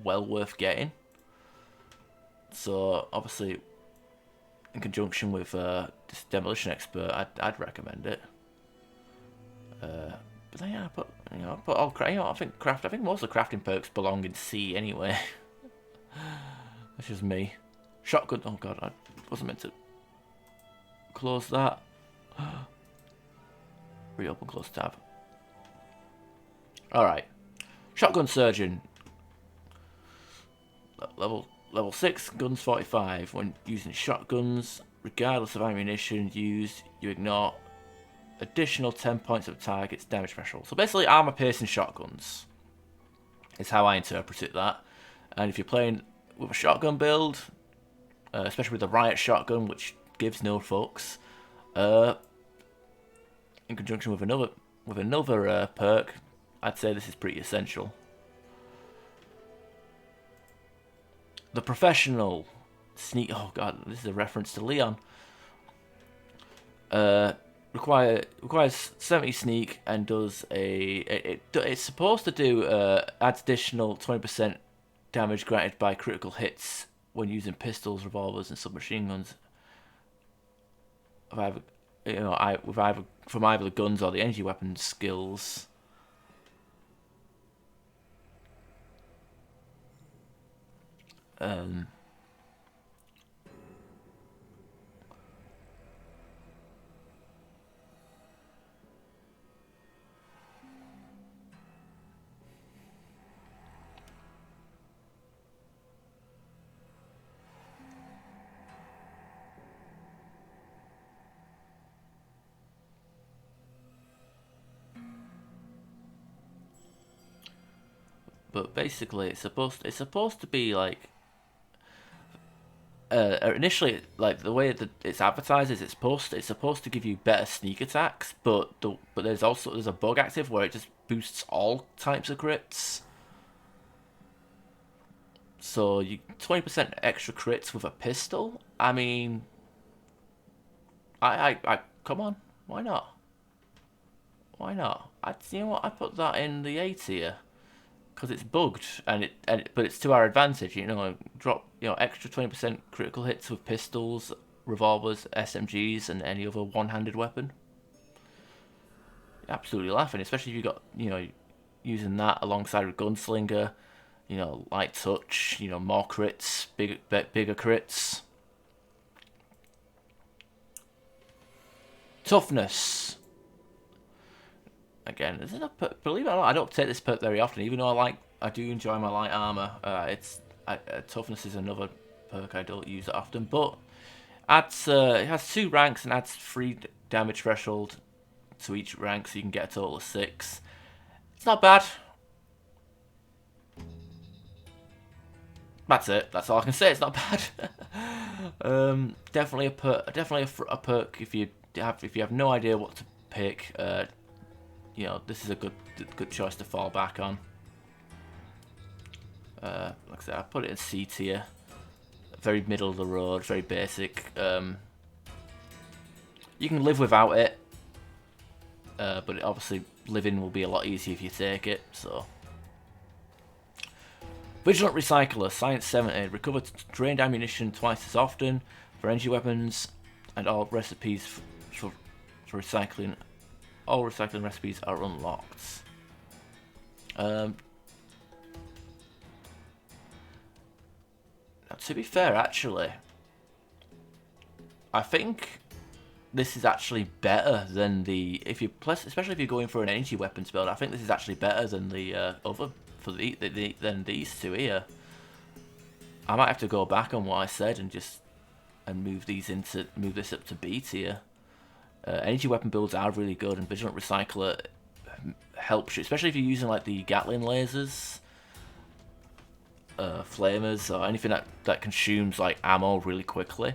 well worth getting. So obviously, in conjunction with this Demolition Expert, I'd recommend it. But then, yeah, I think most of the crafting perks belong in C anyway. That's just me. Shotgun. Oh god, I wasn't meant to close that. Reopen, close tab. All right. Shotgun Surgeon. Level 6, guns 45. When using shotguns, regardless of ammunition used, you ignore additional 10 points of target's damage threshold. So basically, armor-piercing shotguns is how I interpreted that. And if you're playing with a shotgun build, especially with the Riot shotgun, which gives no fucks, in conjunction with another perk, I'd say this is pretty essential. The Professional sneak. Oh god, this is a reference to Leon. Requires 70 sneak and does it's supposed to do adds additional 20% damage granted by critical hits when using pistols, revolvers, and submachine guns. From either the guns or the energy weapon skills. But basically, it's supposed to be like initially, like the way that it's advertised is it's supposed to give you better sneak attacks, but there's a bug active where it just boosts all types of crits. So you 20% extra crits with a pistol. I mean, I come on, why not? Why not? You know what? I put that in the A tier. Because it's bugged, but it's to our advantage. Drop extra 20% critical hits with pistols, revolvers, SMGs, and any other one-handed weapon. Absolutely laughing, especially if you got using that alongside with Gunslinger, light touch, more crits, bigger crits. Toughness. Again, believe it or not, I don't take this perk very often, even though I do enjoy my light armor. Toughness is another perk I don't use that often, but it has 2 ranks and adds 3 damage threshold to each rank, so you can get a total of 6. It's not bad. That's it. That's all I can say. It's not bad. Definitely a perk if you have no idea what to pick. This is a good choice to fall back on. Like I said, I put it in C tier. Very middle of the road, very basic. You can live without it, but obviously living will be a lot easier if you take it. So, Vigilant Recycler, Science 70, recover drained ammunition twice as often for energy weapons, and all recipes for recycling. All recycling recipes are unlocked. Now, to be fair, actually, I think this is actually better than especially if you're going for an energy weapons build. I think this is actually better than the than these two here. I might have to go back on what I said and move this up to B tier. Energy weapon builds are really good, and Vigilant Recycler helps you, especially if you're using like the Gatling lasers, flamers, or anything that consumes like ammo really quickly.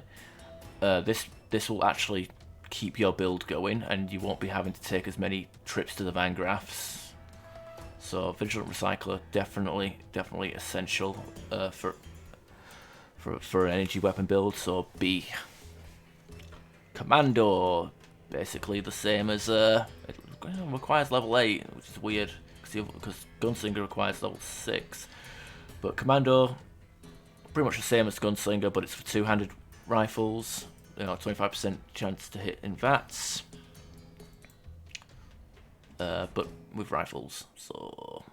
This will actually keep your build going, and you won't be having to take as many trips to the Van Graffs. So Vigilant Recycler definitely essential for an energy weapon build. So B. Commando. Basically the same as it requires level 8, which is weird because Gunslinger requires level 6. But Commando, pretty much the same as Gunslinger, but it's for 2-handed rifles. 25% chance to hit in VATS. But with rifles. So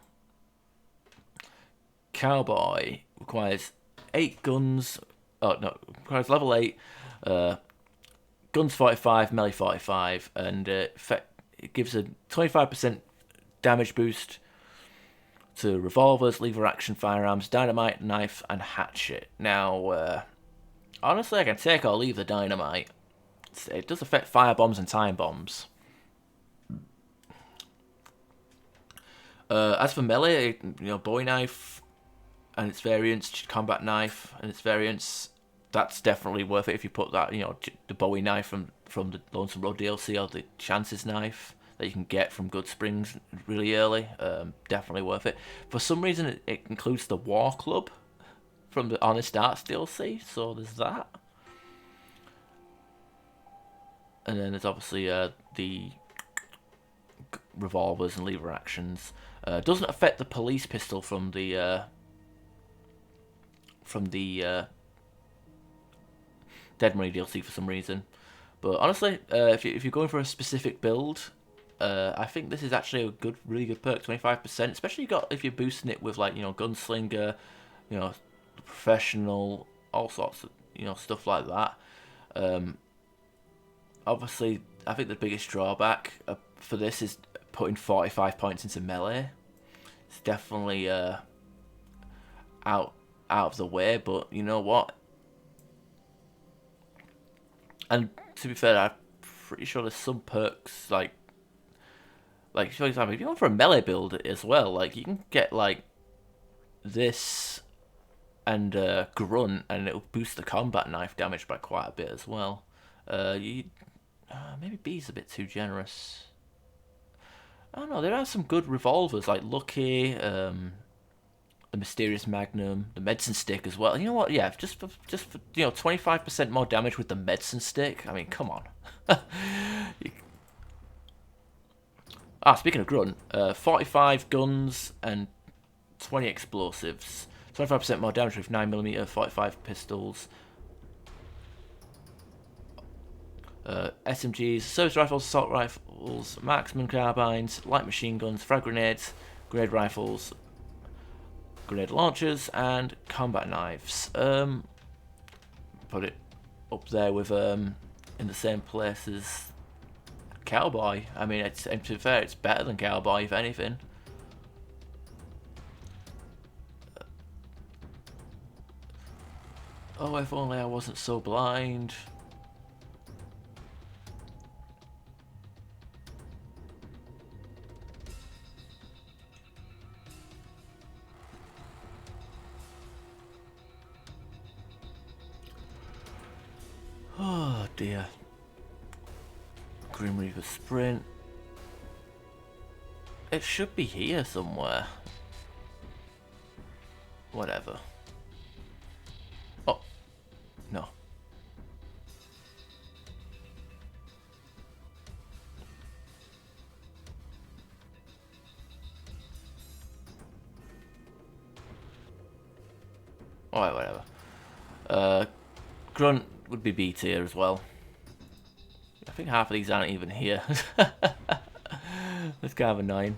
Cowboy requires 8 guns. Oh no, requires level 8. Guns 45, melee 45, and it gives a 25% damage boost to revolvers, lever action firearms, dynamite, knife, and hatchet. Now, honestly, I can take or leave the dynamite. It does affect fire bombs and time bombs. As for melee, Bowie knife and its variants, combat knife and its variants, that's definitely worth it if you put that, the Bowie knife from the Lonesome Road DLC or the Chances knife that you can get from Good Springs really early. Definitely worth it. For some reason, it includes the War Club from the Honest Arts DLC, so there's that. And then there's obviously the revolvers and lever actions. Doesn't affect the police pistol from the Dead Money DLC for some reason. But honestly, if you're going for a specific build, I think this is actually a really good perk. 25%, especially if you're boosting it with Gunslinger, Professional, all sorts of stuff like that. Obviously, I think the biggest drawback for this is putting 45 points into melee. It's definitely out of the way, but you know what? And to be fair, I'm pretty sure there's some perks like for example, if you're going for a melee build as well, you can get this and grunt, and it'll boost the combat knife damage by quite a bit as well. Maybe B's a bit too generous. I don't know. There are some good revolvers like Lucky, the Mysterious Magnum, the Medicine Stick as well. You know what? Yeah, just for 25% more damage with the Medicine Stick. I mean, come on. Speaking of grunt, 45 guns and 20 explosives. 25% more damage with 9mm 45 pistols. SMGs, service rifles, assault rifles, marksman carbines, light machine guns, frag grenades, grenade rifles, grenade launchers, and combat knives. Put it up there with in the same place as Cowboy. I mean, to be fair, it's better than Cowboy if anything. Oh, if only I wasn't so blind. Oh dear. Grim Reaper Sprint. It should be here somewhere. Whatever. Oh. No. Alright, whatever. Grunt would be B tier as well. I think half of these aren't even here. That's kind of annoying.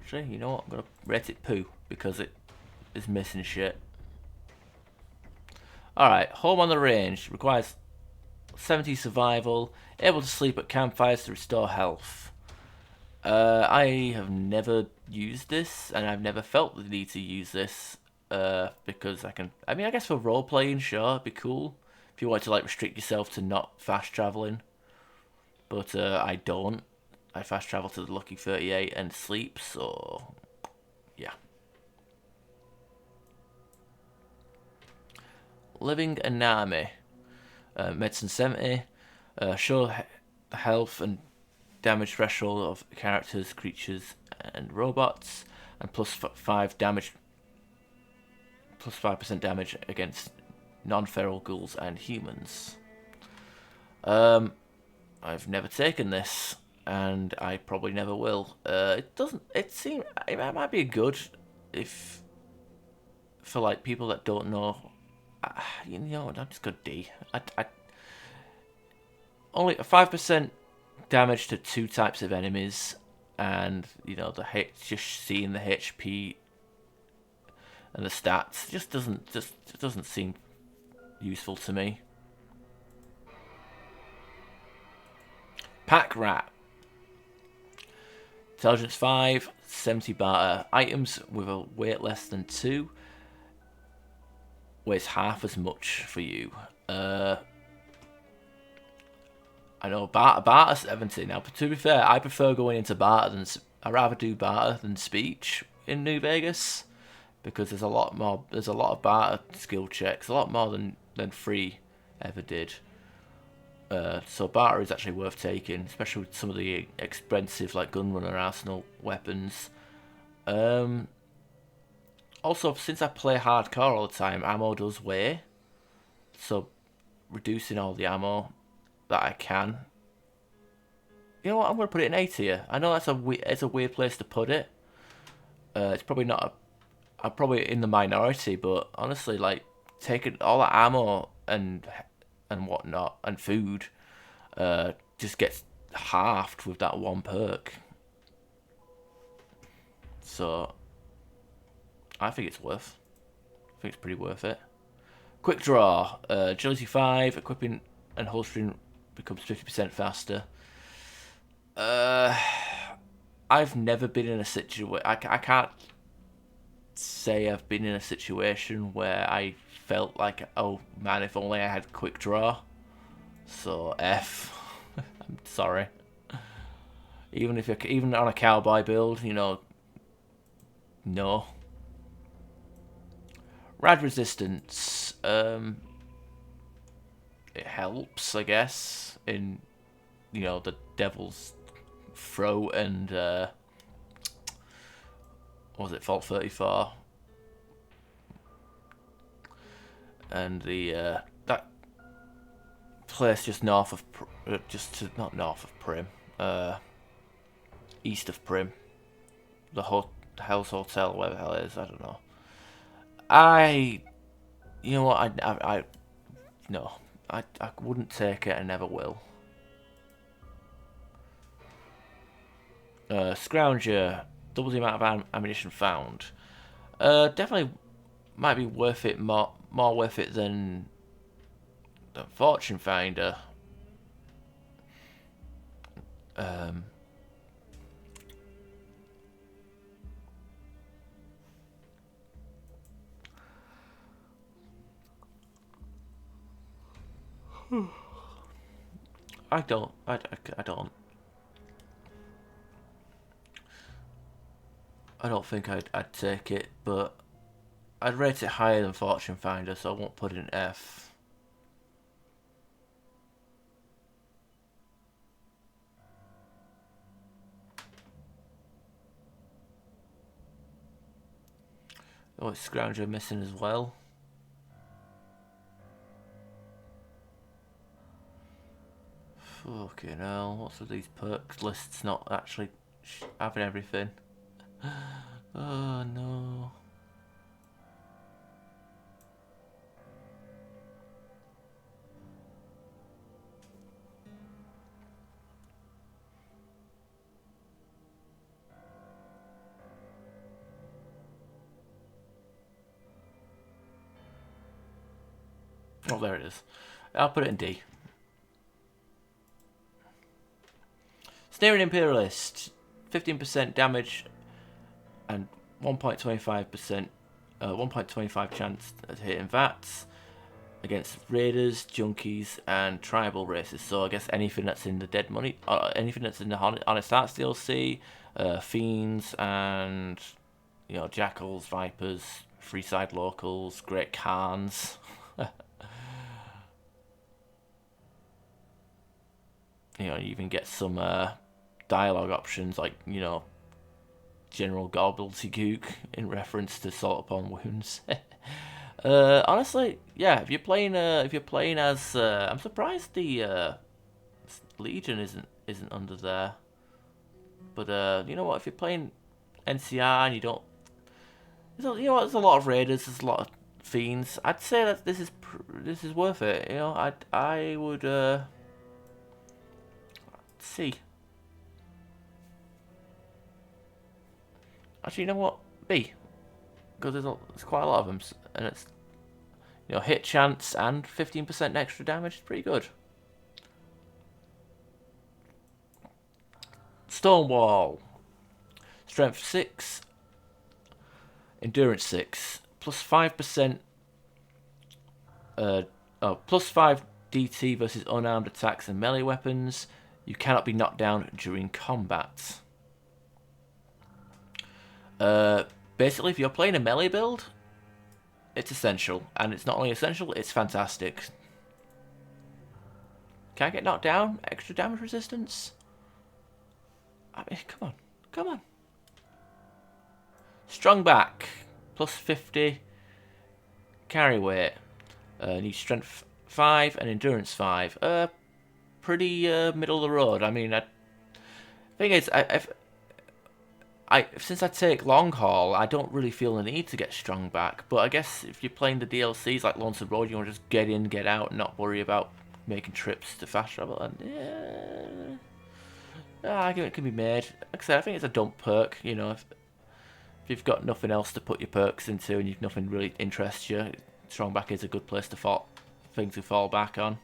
Actually, you know what? I'm gonna rate it poo because it is missing shit. Alright, home on the range requires 70 survival, able to sleep at campfires to restore health. I have never used this, and I've never felt the need to use this, because I guess for role-playing, sure, it'd be cool, if you wanted to, restrict yourself to not fast traveling, but, I don't. I fast travel to the Lucky 38 and sleep, so, yeah. Living an army. Medicine 70, show the health and damage threshold of characters, creatures, and robots, and plus 5% damage against non-feral ghouls and humans. I've never taken this, and I probably never will. It might be good if for people that don't know. I'm just gonna D. Only 5% damage to 2 types of enemies, and just seeing the HP and the stats just doesn't seem useful to me. Pack Rat. Intelligence 5, 70 barter. Items with a weight less than 2. Weighs half as much for you. I know barter 70. Now, to be fair, I prefer going into barter than... I rather do barter than speech in New Vegas. Because there's a lot more... There's a lot of barter skill checks. A lot more than free ever did. So barter is actually worth taking, especially with some of the expensive like gunrunner arsenal weapons. Also, since I play hardcore all the time, ammo does weigh. So reducing all the ammo that I can. You know what? I'm gonna put it in A tier. I know it's a weird place to put it. It's probably not. I'm probably in the minority, but honestly, like taking all that ammo and whatnot and food just gets halved with that one perk. So I think it's pretty worth it. Quick draw, agility 5, equipping and holstering becomes 50% faster. I've never been in a situation. I can't say I've been in a situation where I felt like, oh man, if only I had quick draw. So F. I'm sorry. Even on a cowboy build, you know, no. Rad resistance. It helps, I guess, in, you know, the devil's throat and what was it, Fault 34, and the that place just north of not north of Prim, east of Prim, the Hell's Hotel, where the hell it is, I don't know. You know what, no, I wouldn't take it, I never will. Scavenger, double the amount of ammunition found. Definitely might be worth it, more worth it than Fortune Finder. I don't. I don't think I'd take it, but I'd rate it higher than Fortune Finder, so I won't put it in F. Oh, it's Scavenger missing as well. Fucking hell, what's with these perks lists not actually having everything? Oh no. Oh, there it is. I'll put it in D. Sneering Imperialist, 15% damage and 1.25%, 1.25 chance at hitting VATs against raiders, junkies, and tribal races. So I guess anything that's in the Dead Money, anything that's in the Honest Arts DLC, fiends, and you know, jackals, vipers, freeside locals, great khans. You know, you even get some dialogue options like, you know, General Gobbledygook in reference to Salt Upon Wounds. Honestly, yeah, if you're playing as, I'm surprised the Legion isn't under there. But you know what? If you're playing NCR and you don't, you know what? There's a lot of raiders. There's a lot of fiends. I'd say that this is worth it. You know, I would see. Actually, you know what? B, because there's quite a lot of them, and it's, You know, hit chance and 15% extra damage is pretty good. Stonewall. Strength 6. Endurance 6. Plus 5%. Plus 5 DT versus unarmed attacks and melee weapons. You cannot be knocked down during combat. Basically, if you're playing a melee build, it's essential. And it's not only essential, it's fantastic. Can I get knocked down? Extra damage resistance? I mean, come on. Come on. Strong back. Plus 50. Carry weight. Need strength 5 and endurance 5. Pretty middle of the road. I mean, thing is, since I take long haul, I don't really feel the need to get strong back. But I guess if you're playing the DLCs like Lonesome Road, you want to just get in, get out, and not worry about making trips to fast travel. And it can be made. Like I said, I think it's a dump perk. You know, if you've got nothing else to put your perks into and nothing really interests you, strong back is a good place to fall back on.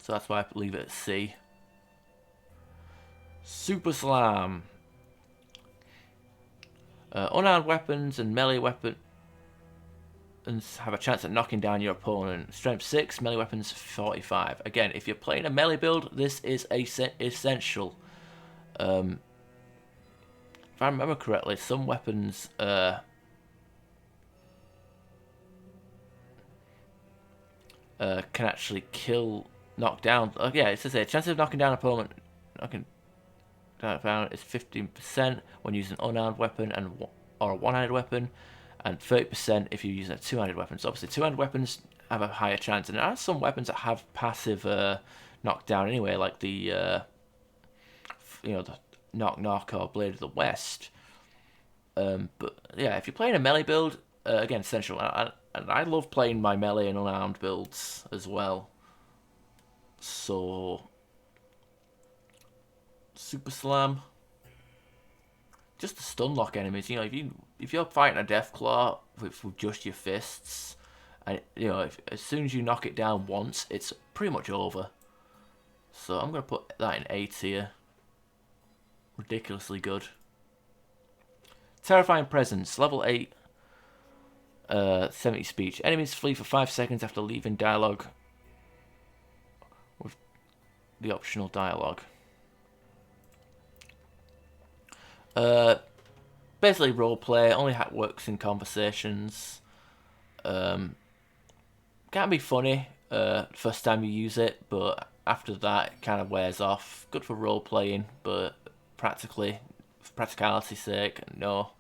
So that's why I leave it at C. Super Slam. Unarmed weapons and melee weapons have a chance at knocking down your opponent. Strength 6, melee weapons 45. Again, if you're playing a melee build, this is essential. If I remember correctly, some weapons can actually knock down. Yeah, it says here, chance of knocking down an opponent. Down is 15% when using an unarmed weapon or a one-handed weapon, and 30% if you're using a two-handed weapon. So obviously, two-handed weapons have a higher chance, and there are some weapons that have passive knockdown anyway, like the the Knock or Blade of the West. But yeah, if you're playing a melee build, again, essential. And I love playing my melee and unarmed builds as well. So Super Slam, just to stun lock enemies. You know, if you're fighting a Deathclaw with just your fists, and you know, as soon as you knock it down once, it's pretty much over. So I'm gonna put that in A tier. Ridiculously good. Terrifying Presence, level 8, 70 speech. Enemies flee for 5 seconds after leaving dialogue with the optional dialogue. Basically roleplay, only works in conversations. Can be funny first time you use it, but after that it kind of wears off. Good for role playing, but for practicality's sake, no.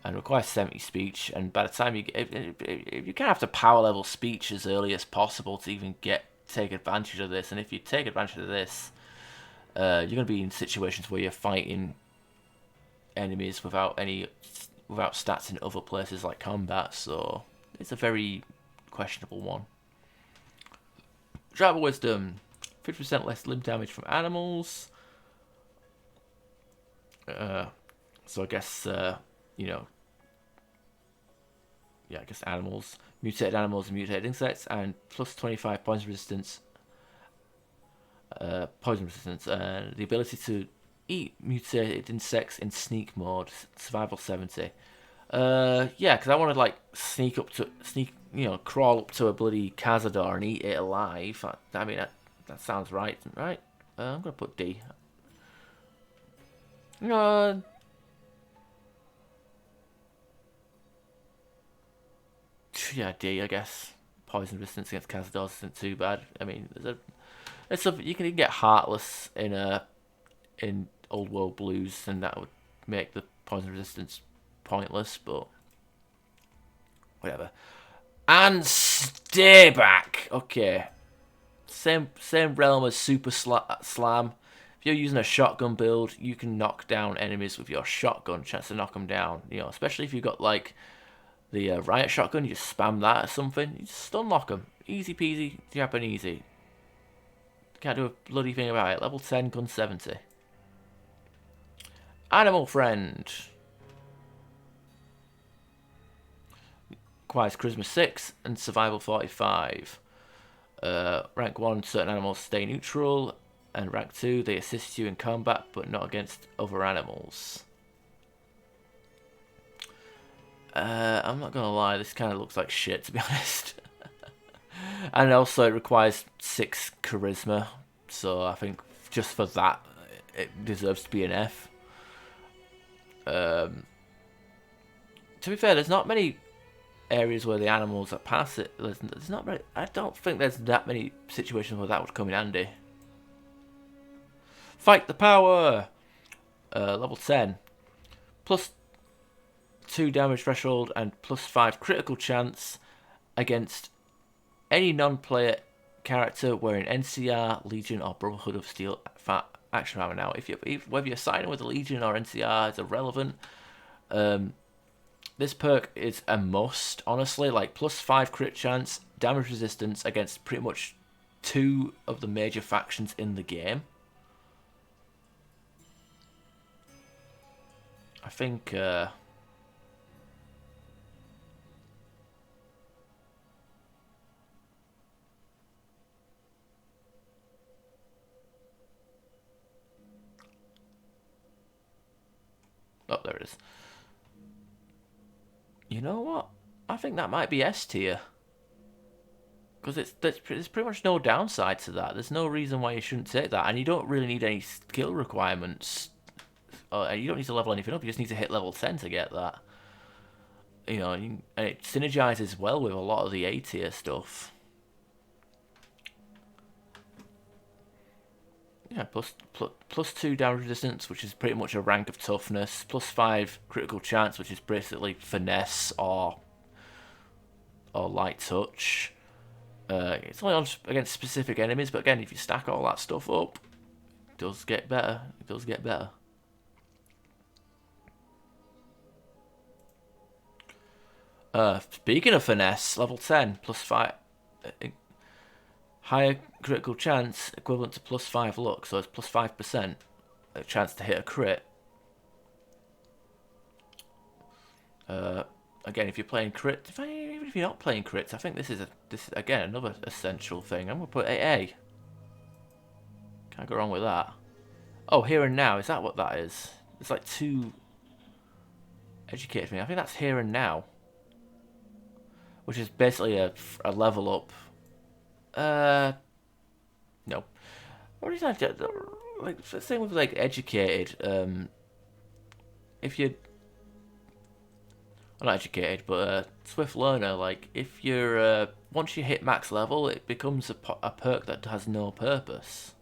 And requires 70 speech, and by the time you kind of have to power level speech as early as possible to even take advantage of this. And if you take advantage of this, you're going to be in situations where you're fighting enemies without stats in other places like combat, so it's a very questionable one. Tribal Wisdom, 50% less limb damage from animals. So I guess I guess animals, mutated animals and mutated insects, and plus 25 poison resistance. And the ability to eat mutated insects in sneak mode, survival 70. Yeah, because I want to crawl up to a bloody Cazador and eat it alive. I mean, that sounds right? I'm gonna put D. Yeah, D, I guess. Poison resistance against Cazadors isn't too bad. I mean, you can get Heartless in Old World Blues, and that would make the poison resistance pointless, but whatever. And stay back. Okay. Same realm as Super Slam. If you're using a shotgun build, you can knock down enemies with your shotgun. Chance to knock them down. You know, especially if you've got like the riot shotgun, you just spam that or something. You just stun lock them. Easy peasy, Japan easy. Can't do a bloody thing about it. Level 10, gun 70. Animal Friend. requires Charisma 6 and Survival 45. Rank 1, certain animals stay neutral, and rank 2, they assist you in combat but not against other animals. I'm not gonna lie, this kind of looks like shit, to be honest. And also it requires 6 Charisma, so I think just for that it deserves to be an F. To be fair, there's not many areas where the animals that pass it. There's not very, I don't think there's that many situations where that would come in handy. Fight the power! Level 10. Plus 2 damage threshold and plus 5 critical chance against any non-player character wearing NCR, Legion, or Brotherhood of Steel action armor. Now, whether you're signing with the Legion or NCR is irrelevant. This perk is a must, honestly. Like, plus 5 crit chance, damage resistance against pretty much 2 of the major factions in the game. I think, oh, there it is. You know what? I think that might be S tier. Because there's pretty much no downside to that. There's no reason why you shouldn't take that. And you don't really need any skill requirements. You don't need to level anything up. You just need to hit level 10 to get that. You know, and it synergizes well with a lot of the A tier stuff. Yeah, plus 2 damage resistance, which is pretty much a rank of toughness. Plus 5 critical chance, which is basically finesse or light touch. It's only on against specific enemies, but again, if you stack all that stuff up, it does get better. It does get better. Speaking of finesse, level 10, plus 5. Higher critical chance, equivalent to plus 5 luck, so it's plus 5% a chance to hit a crit. Again, if you're playing crit, even if you're not playing crits, I think this is again another essential thing. I'm gonna put AA. Can't go wrong with that. Oh, here and now, is that what that is? It's like 2 educated me. I think that's here and now, which is basically a level up. No. What is that? Like, same with like educated. If you're not educated, but swift learner, like if you're once you hit max level, it becomes a perk that has no purpose.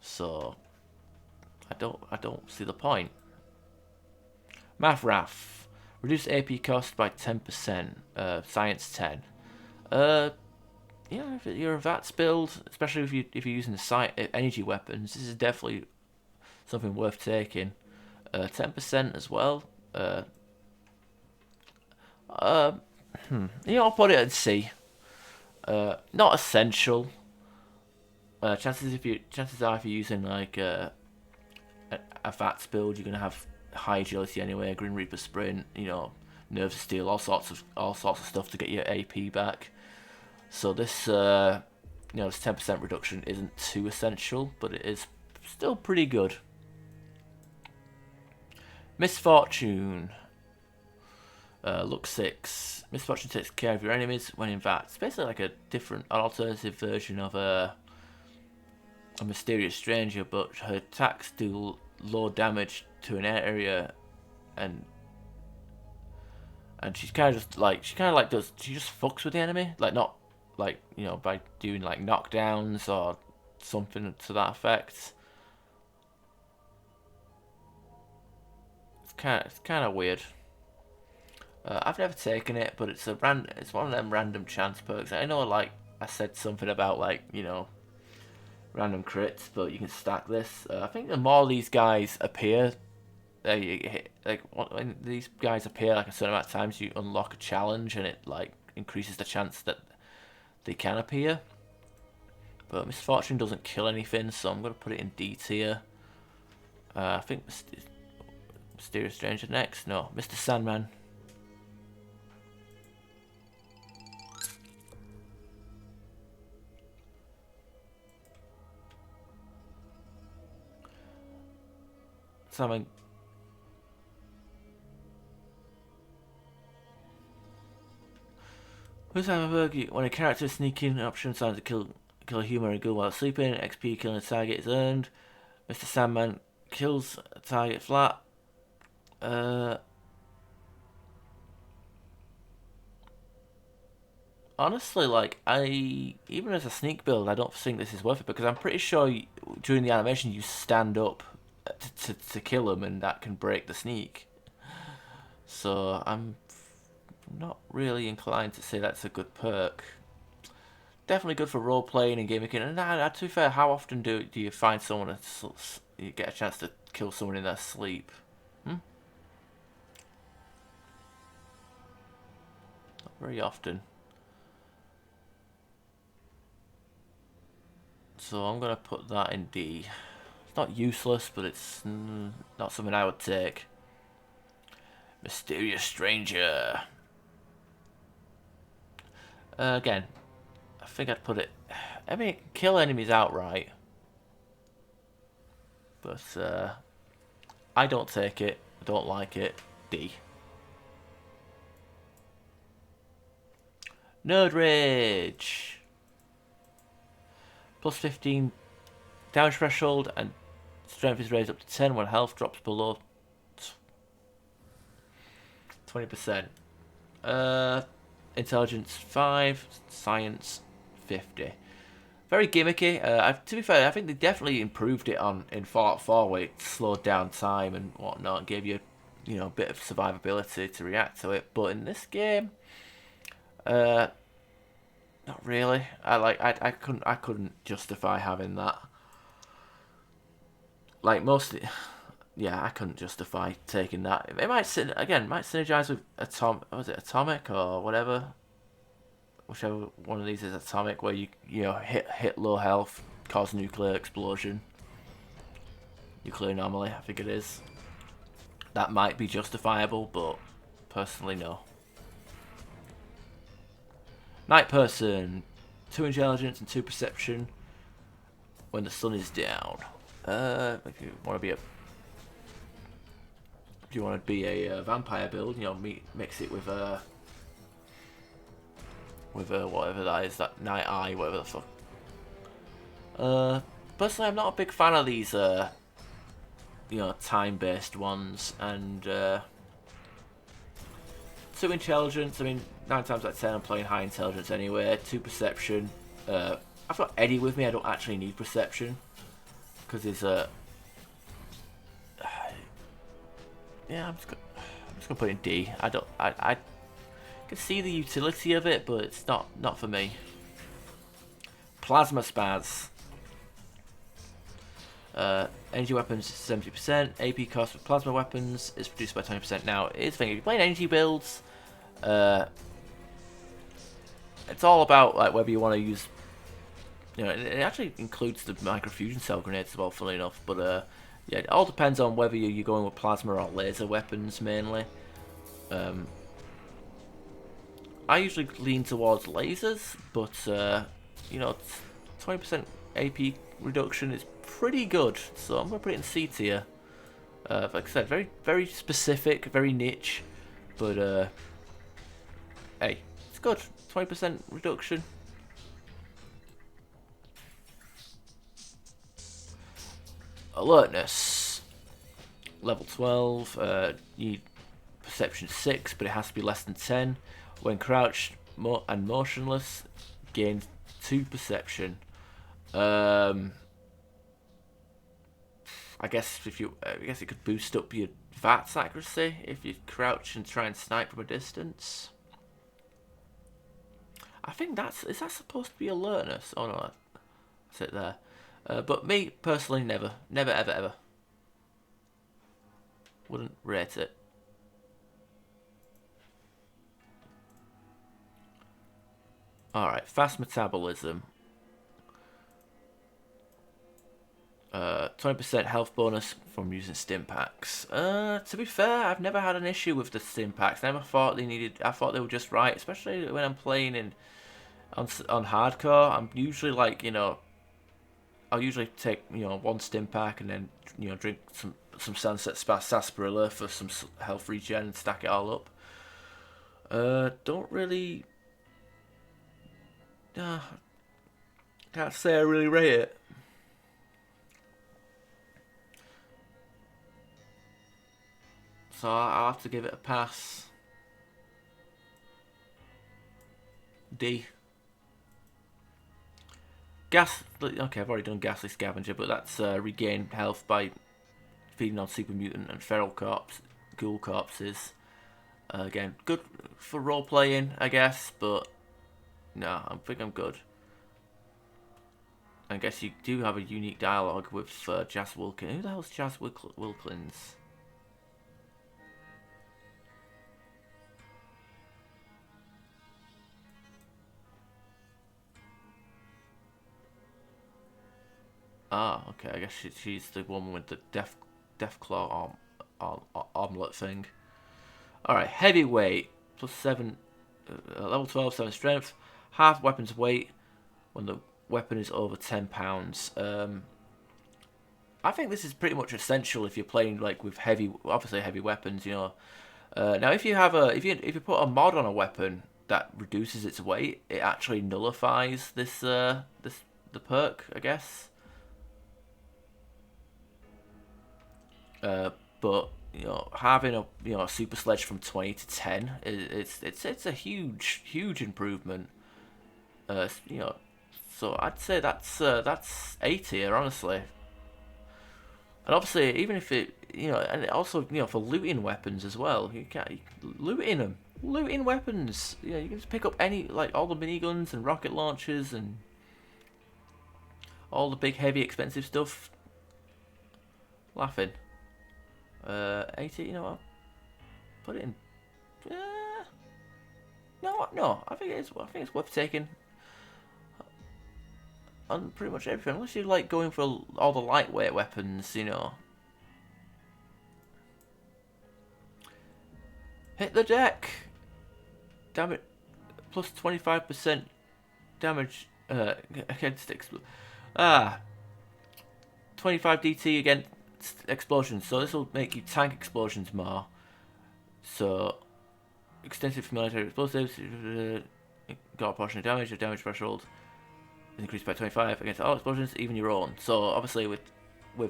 So I don't see the point. Math Raf, reduce AP cost by 10%. Science 10. Yeah, if you're a VATS build, especially if you're using the energy weapons, this is definitely something worth taking. 10% as well. I'll put it at C. Not essential. Chances are if you're using like a VATS build, you're gonna have high agility anyway. Green Reaper sprint, nerves of steel, all sorts of stuff to get your AP back. So this, this 10% reduction isn't too essential, but it is still pretty good. Misfortune. Look 6. Misfortune takes care of your enemies when in VATS. It's basically like an alternative version of a mysterious stranger, but her attacks do low damage to an area, and she's kind of just like she just fucks with the enemy, like not like by doing like knockdowns or something to that effect. It's kind of weird. I've never taken it, but it's one of them random chance perks. I know, like I said something about like random crits, but you can stack this. I think the more these guys appear, when these guys appear like a certain amount of times, you unlock a challenge, and it like increases the chance that they can appear. But Misfortune doesn't kill anything, so I'm gonna put it in D tier. I think Mysterious Stranger next. No, Mr. Sandman. time when a character is sneaking, option signs to kill a human or a ghoul while sleeping. XP killing a target is earned. Mr. Sandman kills a target flat. Honestly, like, even as a sneak build, I don't think this is worth it because I'm pretty sure during the animation you stand up to kill them and that can break the sneak. So I'm not really inclined to say that's a good perk. Definitely good for role playing and game making. And to be fair, how often do you find someone you get a chance to kill someone in their sleep? Not very often. So I'm gonna put that in D. It's not useless, but it's not something I would take. Mysterious Stranger. Again, I think I'd put it... I mean, kill enemies outright. But, I don't take it. I don't like it. D. Nerd Rage. Plus 15 damage threshold and strength is raised up to 10 when health drops below 20%. Intelligence 5, science 50. Very gimmicky. To be fair, I think they definitely improved it in Fallout 4 where it slowed down time and whatnot and gave you, a bit of survivability to react to it. But in this game, not really. I couldn't justify having that. Like mostly, yeah, I couldn't justify taking that. It might synergize with Atomic or whatever. Whichever one of these is Atomic, where you hit low health, cause nuclear explosion, nuclear anomaly. I think it is. That might be justifiable, but personally, no. Night Person, 2 intelligence and 2 perception. When the sun is down. If you want to be a vampire build, mix it with whatever that is, that Night Eye, whatever the fuck. Personally, I'm not a big fan of these, time-based ones, and 2 intelligence. I mean, 9 times out of 10, I'm playing high intelligence anyway. 2 perception. I've got Eddie with me. I don't actually need perception because he's yeah, I'm just gonna put it in D. I can see the utility of it, but it's not for me. Plasma Spaz. Energy weapons 70%. AP cost for plasma weapons is reduced by 20%. Now, it's the thing, if you're playing energy builds, it's all about like whether you want to use. It actually includes the microfusion cell grenades as well, funnily enough. But yeah, it all depends on whether you're going with plasma or laser weapons mainly. I usually lean towards lasers, but 20% AP reduction is pretty good, so I'm gonna put it in C tier. Like I said, very very specific, very niche, but hey, it's good. 20% reduction. Alertness, level 12. You need perception 6, but it has to be less than 10. When crouched and motionless, gain 2 perception. I guess it could boost up your VATS accuracy if you crouch and try and snipe from a distance. I think is that supposed to be alertness? Oh no, that's it there. But me personally, never, ever. Wouldn't rate it. Alright, fast metabolism. 20% health bonus from using stim packs. To be fair, I've never had an issue with the stim packs. I thought they were just right, especially when I'm playing on hardcore. I'm usually like, I'll usually take 1 stim pack and then drink some Sunset Sarsaparilla for some health regen and stack it all up. Don't really... can't say I really rate it. So I'll have to give it a pass. D. Okay, I've already done Ghastly Scavenger, but that's regain health by feeding on super mutant and feral ghoul corpses. Again, good for role playing, I guess, but no, I think I'm good. I guess you do have a unique dialogue with Jazz Wilkins. Who the hell's Jazz Wilkins? Ah, okay. I guess she's the woman with the death claw armlet thing. All right, heavyweight +7, level 12, 7 strength, half weapon's weight when the weapon is over £10. I think this is pretty much essential if you're playing like with obviously heavy weapons. You know, now if you have if you put a mod on a weapon that reduces its weight, it actually nullifies the perk, I guess. But you know, having a super sledge from 20 to 10, it's a huge improvement. You know, so I'd say that's A tier, honestly. And obviously, even if it, you know, and also, you know, for looting weapons as well, you can't looting weapons. You know, you can just pick up like all the miniguns and rocket launchers and all the big, heavy, expensive stuff. Laughing. 80, you know what? Put it in. No. I think it's worth taking on pretty much everything, unless you like going for all the lightweight weapons, you know. Hit the deck. Damage plus 25% damage against 25 DT against explosions, so this will make you tank explosions more. So extensive for military explosives, got a portion of damage. Your damage threshold is increased by 25 against all explosions, even your own. So obviously with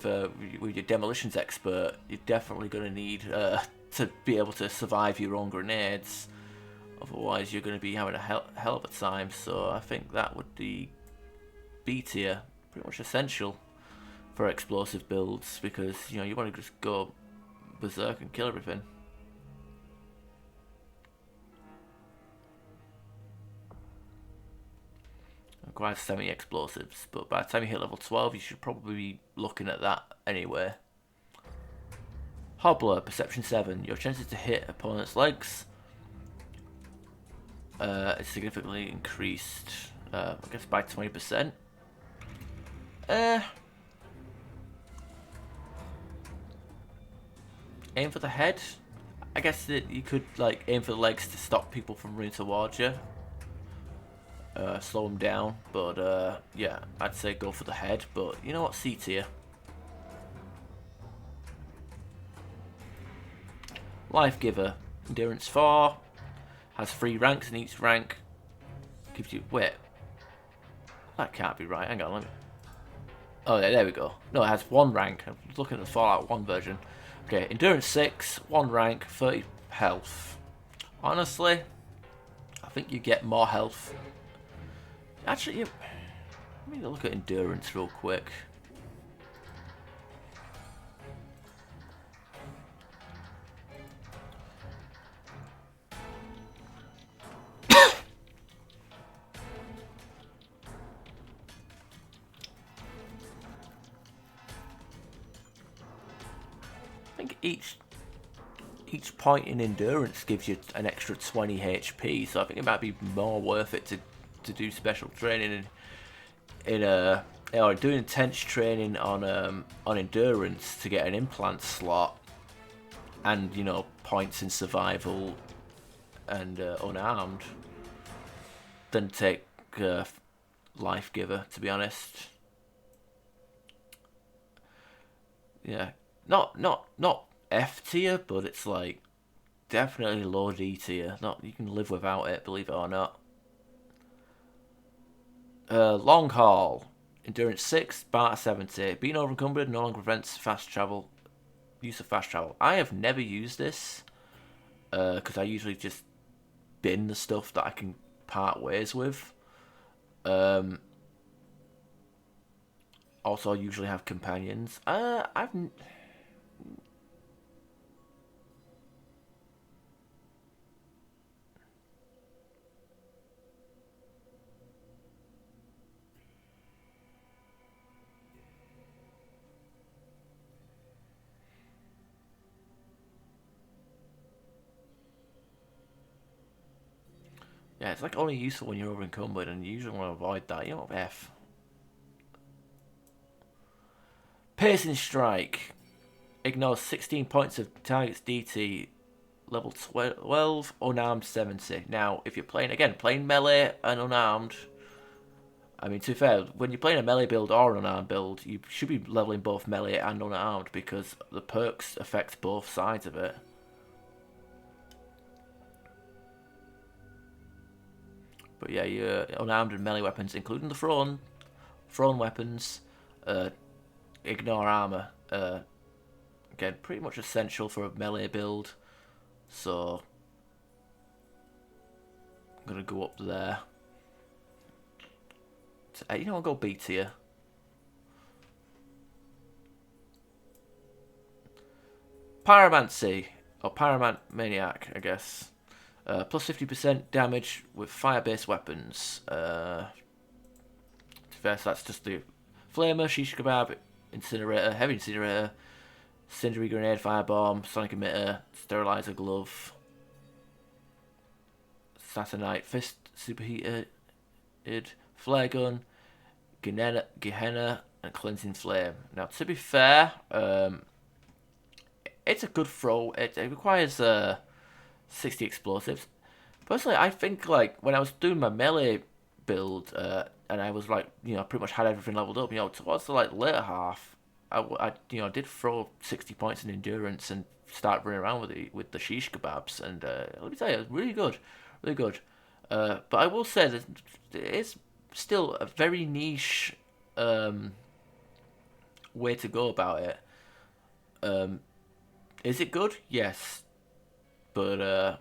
your Demolitions Expert, you're definitely going to need to be able to survive your own grenades. Otherwise, you're going to be having a hell of a time. So I think that would be B tier, pretty much essential for explosive builds, because you know you want to just go berserk and kill everything. Requires semi-explosives, but by the time you hit level 12, you should probably be looking at that anyway. Hobbler, Perception 7. Your chances to hit opponent's legs is significantly increased, I guess by 20%. Aim for the head. I guess that you could like aim for the legs to stop people from running towards you. Slow them down, but yeah, I'd say go for the head, but you know what, C tier. Life Giver, Endurance 4, has 3 ranks, and each rank gives you, wait, that can't be right, hang on, let me, oh yeah, there we go. No, it has 1 rank, I'm looking at the Fallout 1 version. Okay, Endurance 6, 1 rank, 30 health. Honestly, I think you get more health. Actually, let me look at Endurance real quick. I think each point in Endurance gives you an extra 20 HP, so I think it might be more worth it to do special training or do intense training on Endurance to get an implant slot, and you know, points in survival and unarmed, than take Life Giver, to be honest. Yeah, not F tier, but it's like definitely low D tier. Not you can live without it, believe it or not. Long haul, endurance 6, bar 70. Being overencumbered no longer prevents fast travel. Use of fast travel. I have never used this because I usually just bin the stuff that I can part ways with. Also, I usually have companions. I've yeah, it's like only useful when you're over encumbered, and you usually want to avoid that. You know, F. Piercing Strike. Ignores 16 points of target's DT. Level 12, unarmed 70. Now, if you're playing melee and unarmed, I mean, to be fair, when you're playing a melee build or an unarmed build, you should be leveling both melee and unarmed because the perks affect both sides of it. But yeah, your unarmed and melee weapons, including the thrown weapons, ignore armor. Again, pretty much essential for a melee build. So I'm gonna go up there. You know, I'll go B tier. Pyromancy or Pyromaniac, I guess. Plus 50% damage with fire-based weapons. First, that's just the Flamer, Shish Kebab, Incinerator, Heavy Incinerator, Cindery Grenade, Firebomb, Sonic Emitter, Sterilizer Glove, Saturnite Fist, Superheated, Flare Gun, Gehenna, and Cleansing Flame. Now, to be fair, it's a good throw. It requires 60 explosives. Personally, I think like when I was doing my melee build, and I was like, you know, pretty much had everything leveled up. You know, towards the like later half, I did throw 60 points in endurance and start running around with the shish kebabs, and let me tell you, it was really good, really good. But I will say that it's still a very niche way to go about it. Is it good? Yes, but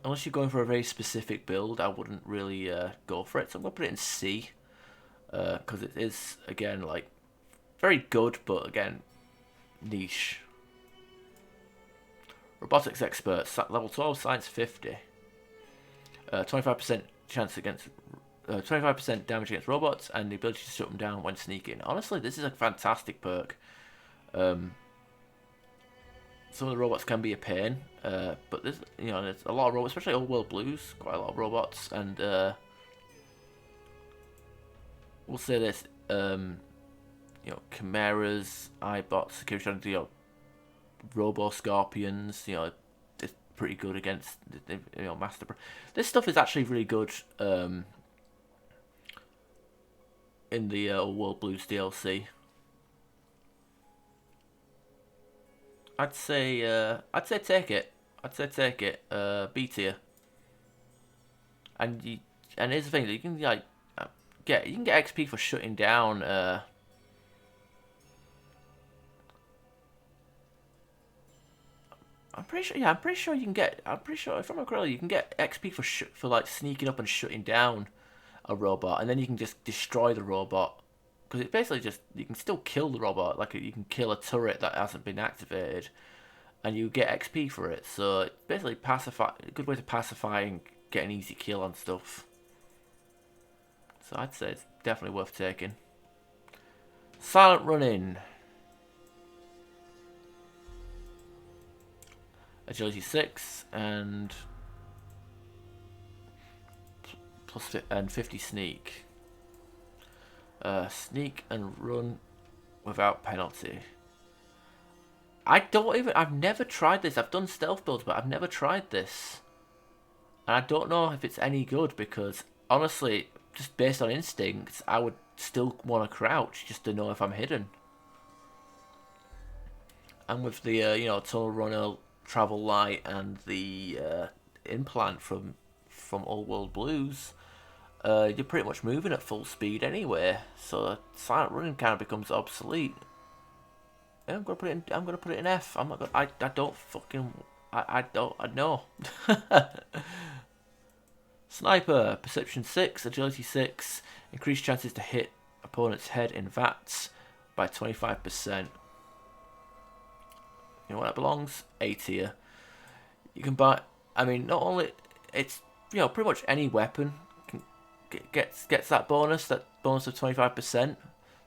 unless you're going for a very specific build, I wouldn't really go for it. So I'm gonna put it in C because it is again like very good, but again niche. Robotics Expert, level 12, science 50. 25% chance against 25% damage against robots, and the ability to shut them down when sneaking. Honestly, this is a fantastic perk. Some of the robots can be a pain, but there's a lot of robots, especially Old World Blues, quite a lot of robots, and we'll say this, chimeras, iBots, security, Robo Scorpions, it's pretty good against Master. This stuff is actually really good in the Old World Blues DLC. I'd say take it. B tier. And here's the thing: you can get XP for shutting down. I'm pretty sure you can get. I'm pretty sure if I'm not correct, you can get XP for like sneaking up and shutting down a robot, and then you can just destroy the robot. Because it basically just, you can still kill the robot, like you can kill a turret that hasn't been activated, and you get XP for it. So it's basically a good way to pacify and get an easy kill on stuff. So I'd say it's definitely worth taking. Silent Running. Agility 6 and plus 50 sneak. Sneak and run without penalty. I've never tried this. I've done stealth builds, but I've never tried this. And I don't know if it's any good because, honestly, just based on instincts, I would still want to crouch just to know if I'm hidden. and with the tunnel runner, travel light, and the implant from Old World Blues, you're pretty much moving at full speed anyway. So silent running kind of becomes obsolete. Yeah, I'm gonna put it in F. I'm not gonna. I don't fucking. I know. Sniper, Perception 6, Agility 6, increased chances to hit opponent's head in VATS by 25%. You know where that belongs? A tier. You can buy. I mean, not only it's pretty much any weapon gets that bonus of 25%.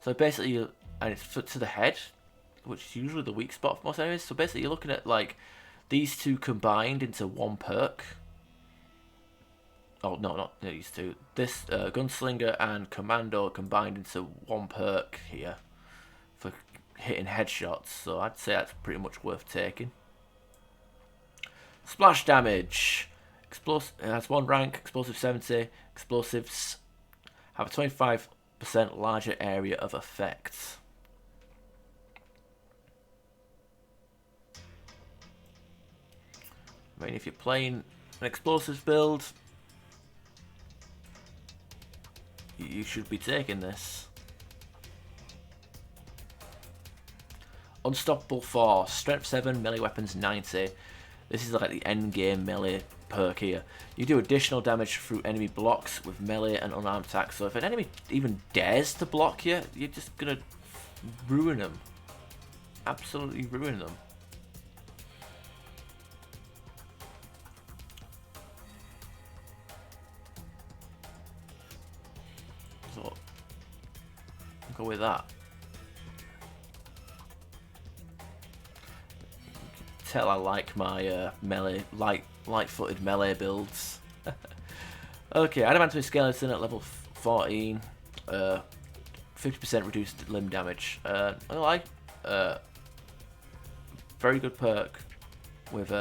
So basically, and it's to the head, which is usually the weak spot for most enemies. So basically, you're looking at like these two combined into one perk. Oh no, not these two. This Gunslinger and Commando combined into one perk here for hitting headshots. So I'd say that's pretty much worth taking. Splash damage. It has 1 rank. Explosive 70. Explosives have a 25% larger area of effect. I mean, if you're playing an explosives build, you should be taking this. Unstoppable Force, Strength 7, melee weapons 90. This is like the end game melee perk here. You do additional damage through enemy blocks with melee and unarmed attacks. So if an enemy even dares to block you, you're just gonna ruin them. Absolutely ruin them. So I'll go with that. Tell I like my melee, light-footed melee builds. Okay, Adamantium Skeleton at level 14, 50% reduced limb damage. I like very good perk with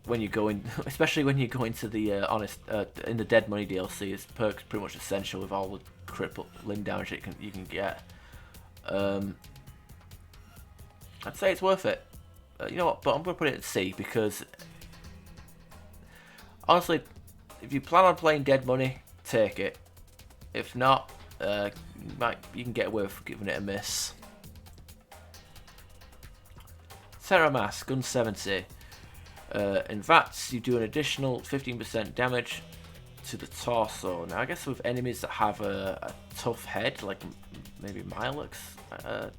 when you go in, especially when you go into the in the Dead Money DLC. This perk's pretty much essential with all the critical limb damage that you can get. I'd say it's worth it. You know what? But I'm going to put it in C because, honestly, if you plan on playing Dead Money, take it. If not, you can get away with giving it a miss. Terra Mass, Gun 70. In VATS, you do an additional 15% damage to the torso. Now, I guess with enemies that have a tough head, like maybe Milux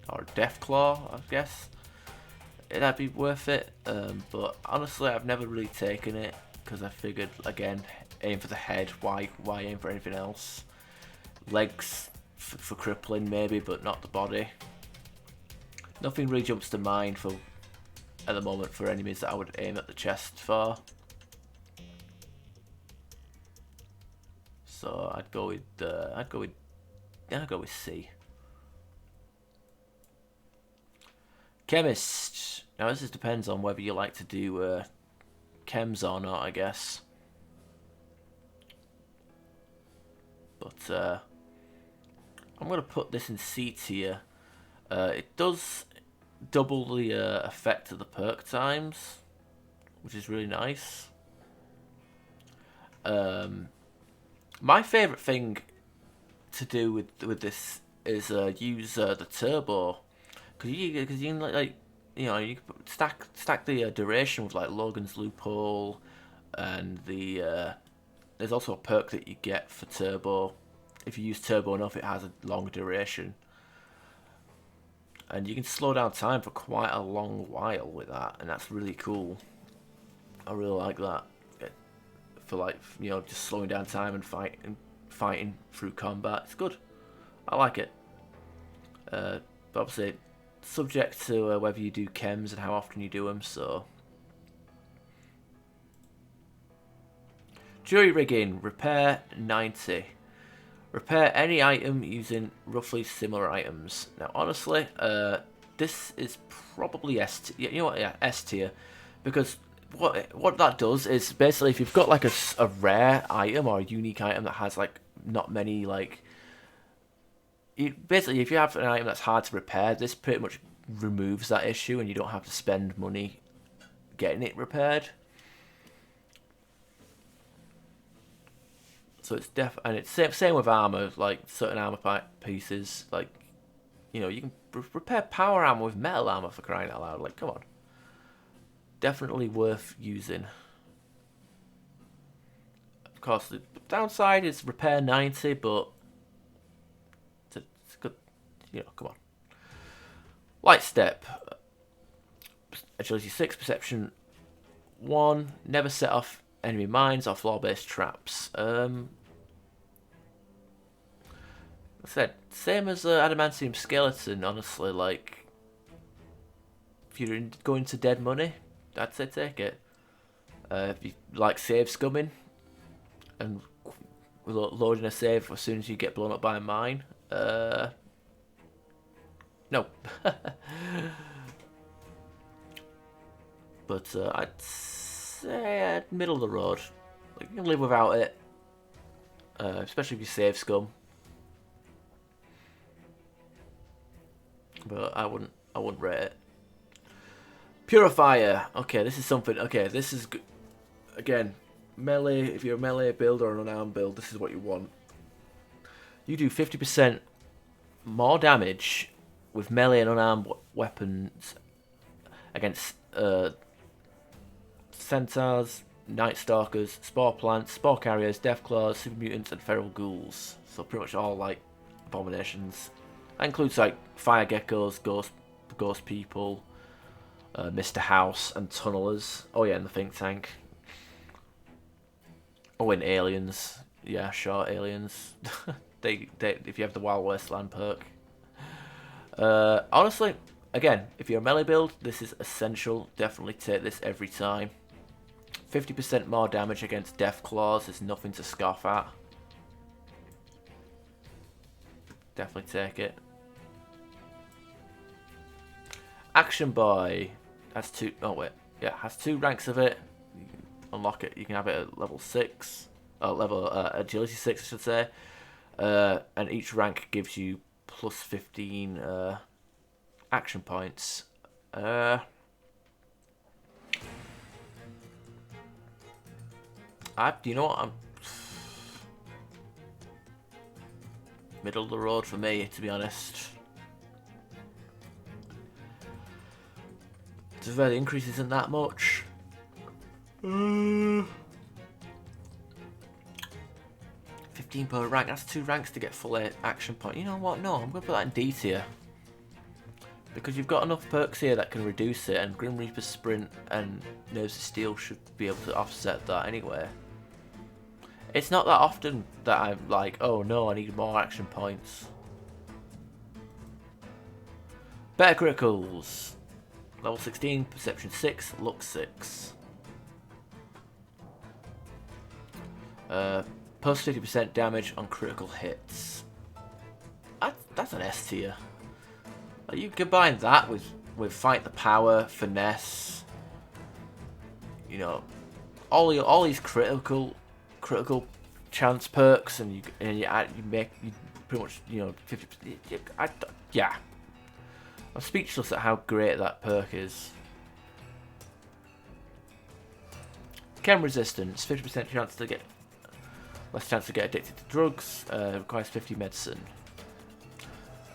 or Deathclaw, I guess, that'd be worth it. But honestly, I've never really taken it because I figured, again, aim for the head. Why aim for anything else? Legs for crippling maybe, but not the body. Nothing really jumps to mind at the moment for enemies that I would aim at the chest for. So I'd go with C. Chemist. Now this depends on whether you like to do chems or not, I guess. But I'm going to put this in C tier. It does double the effect of the perk times, which is really nice. My favourite thing to do with this is use the turbo, because you can you can stack the duration with like Logan's Loophole, and there's also a perk that you get for turbo. If you use turbo enough, it has a long duration, and you can slow down time for quite a long while with that, and that's really cool. I really like that for just slowing down time and fighting through combat. It's good. I like it. But obviously, subject to whether you do chems and how often you do them. So, jury rigging, repair 90. Repair any item using roughly similar items. Now, honestly, this is probably S tier. You know what? Yeah, S tier, because what that does is basically if you've got like a rare item or a unique item that has like not many basically if you have an item that's hard to repair, this pretty much removes that issue, and you don't have to spend money getting it repaired. So it's and it's same with armor. Like certain armor pieces, like you can repair power armor with metal armor, for crying out loud. Like, come on, definitely worth using. Of course, the downside is repair 90, but it's good. Come on. Light step, agility 6, perception 1. Never set off enemy mines or floor-based traps. I said, same as Adamantium Skeleton, honestly, like, if you're going to dead money, I'd say take it. If you like save scumming, and loading a save as soon as you get blown up by a mine, no. But I'd say middle of the road. Like, you can live without it, especially if you save scum. But I wouldn't rate it. Purifier. Okay, this is something. Okay, this is again melee. If you're a melee build or an unarmed build, this is what you want. You do 50% more damage with melee and unarmed weapons against centaurs, night stalkers, spore plants, spore carriers, death claws, super mutants, and feral ghouls. So pretty much all like abominations. That includes like fire geckos, ghost people, Mr. House, and tunnelers. Oh yeah, and the think tank. Oh, and aliens. Yeah, sure, aliens. they if you have the Wild Wasteland perk. Honestly, again, if you're a melee build, this is essential. Definitely take this every time. 50% more damage against death claws is nothing to scoff at. Definitely take it. Action Boy has two. Oh wait, yeah, has 2 ranks of it. You can unlock it. You can have it at level 6, level agility 6, I should say. And each rank gives you plus 15 action points. You know what? I'm middle of the road for me, to be honest. The increase isn't that much. 15 per rank. That's 2 ranks to get full action point. You know what? No, I'm going to put that in D tier. Because you've got enough perks here that can reduce it, and Grim Reaper's Sprint and Nerves of Steel should be able to offset that anyway. It's not that often that I'm like, oh no, I need more action points. Better criticals. Level 16, Perception 6, Luck 6. Plus 50% damage on critical hits. That's an S tier. Like, you combine that with Fight the Power, Finesse, all these critical chance perks, and you pretty much 50%. Yeah. I'm speechless at how great that perk is. Chem resistance, 50% chance to get less chance to get addicted to drugs. Requires 50 medicine.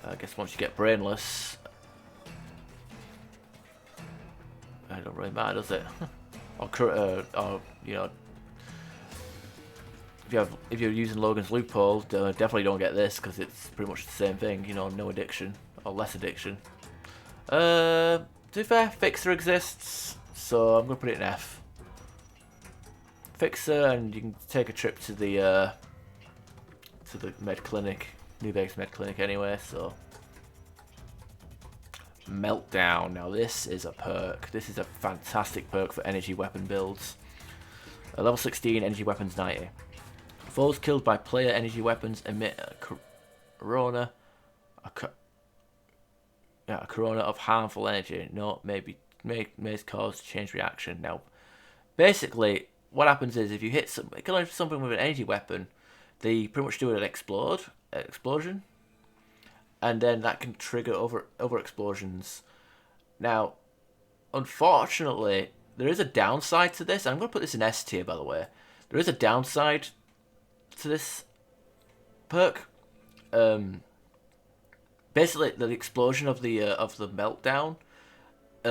I guess once you get brainless, it don't really matter, does it? or if you're using Logan's loophole, definitely don't get this because it's pretty much the same thing. No addiction or less addiction. To be fair, Fixer exists, so I'm gonna put it in F. Fixer, and you can take a trip to the med clinic, New Vegas med clinic anyway. So Meltdown. Now this is a perk. This is a fantastic perk for energy weapon builds. Level 16, energy weapons 90. Foes killed by player energy weapons emit a corona. A corona of harmful energy. No, may cause change reaction. Now, basically, what happens is if you hit something with an energy weapon, they pretty much do an explosion, and then that can trigger other explosions. Now, unfortunately, there is a downside to this. I'm going to put this in S tier, by the way. There is a downside to this perk. Basically, the explosion of the meltdown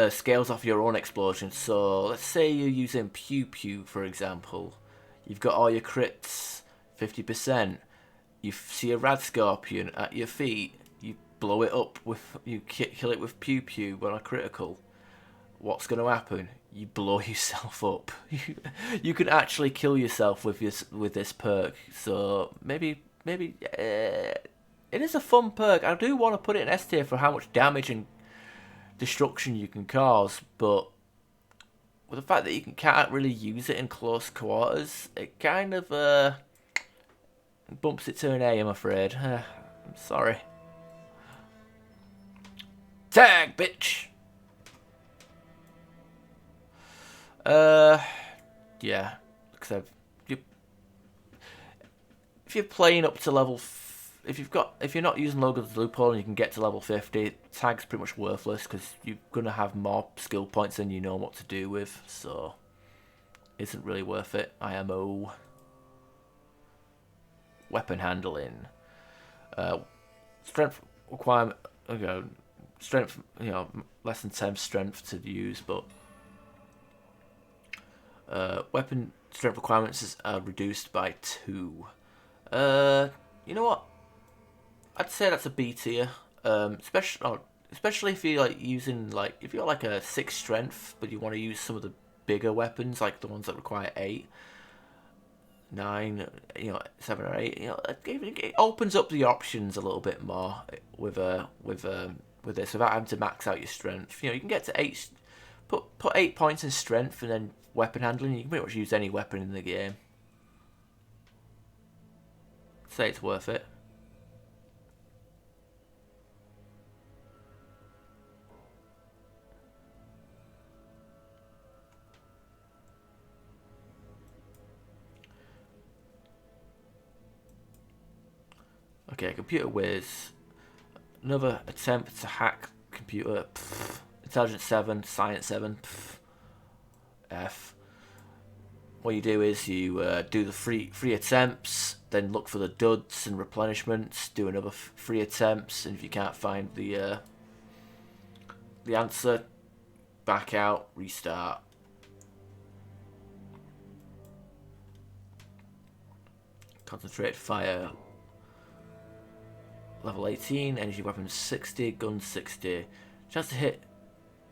scales off your own explosion. So let's say you're using Pew Pew, for example. You've got all your crits 50%. You see a rad scorpion at your feet. You blow it up with kill it with Pew Pew on a critical. What's going to happen? You blow yourself up. You can actually kill yourself with this perk. So maybe it is a fun perk. I do want to put it in S tier for how much damage and destruction you can cause, but with the fact that you can't really use it in close quarters, it kind of bumps it to an A, I'm afraid. I'm sorry. Tag, bitch! Yeah, because if you're playing up to level, if you're not using Logan's Loophole and you can get to level 50, tag's pretty much worthless because you're gonna have more skill points than you know what to do with, so isn't really worth it. IMO. Weapon handling, strength requirement. Okay, strength. Less than 10 strength to use, but weapon strength requirements are reduced by 2. You know what? I'd say that's a B tier. Especially if you're using if you're a 6 strength, but you want to use some of the bigger weapons, like the ones that require 8, 9, 7 or 8. It opens up the options a little bit more with this without having to max out your strength. You can get to 8. Put 8 points in strength and then weapon handling. You can pretty much use any weapon in the game. Say it's worth it. Okay, computer whiz. Another attempt to hack computer. Pff. Intelligence 7, science 7. Pff. F. What you do is you do the free attempts, then look for the duds and replenishments. Do another free attempts, and if you can't find the answer, back out, restart. Concentrated fire. Level 18, energy weapon 60, gun 60. Chance to hit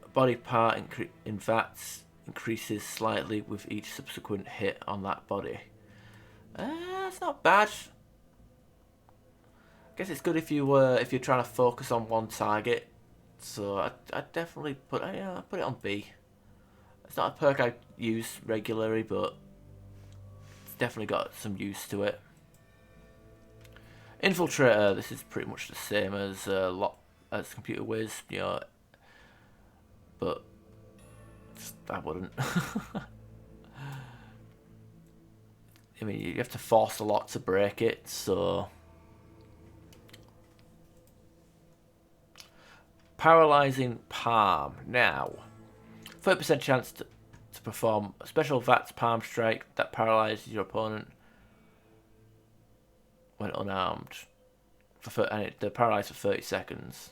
a body part in VATS increases slightly with each subsequent hit on that body. That's not bad. I guess it's good if you're trying to focus on one target. So I'd definitely put it on B. It's not a perk I use regularly, but it's definitely got some use to it. Infiltrator, this is pretty much the same as Computer Whiz, but I wouldn't. I mean, you have to force a lot to break it, so. Paralyzing Palm. Now, 30% chance to perform a special VATS palm strike that paralyzes your opponent when unarmed, and they're paralyzed for 30 seconds.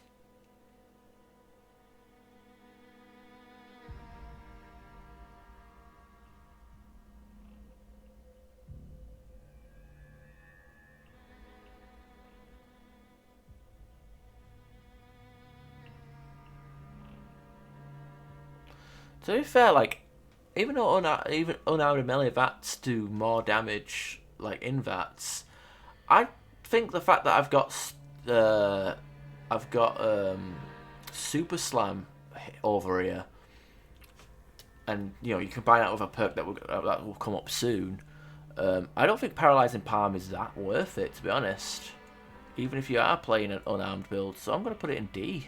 To be fair, even though unarmed melee VATS do more damage, in VATS, I think the fact that I've got Super Slam over here, and you combine that with a perk that will come up soon. I don't think Paralyzing Palm is that worth it, to be honest. Even if you are playing an unarmed build, so I'm gonna put it in D.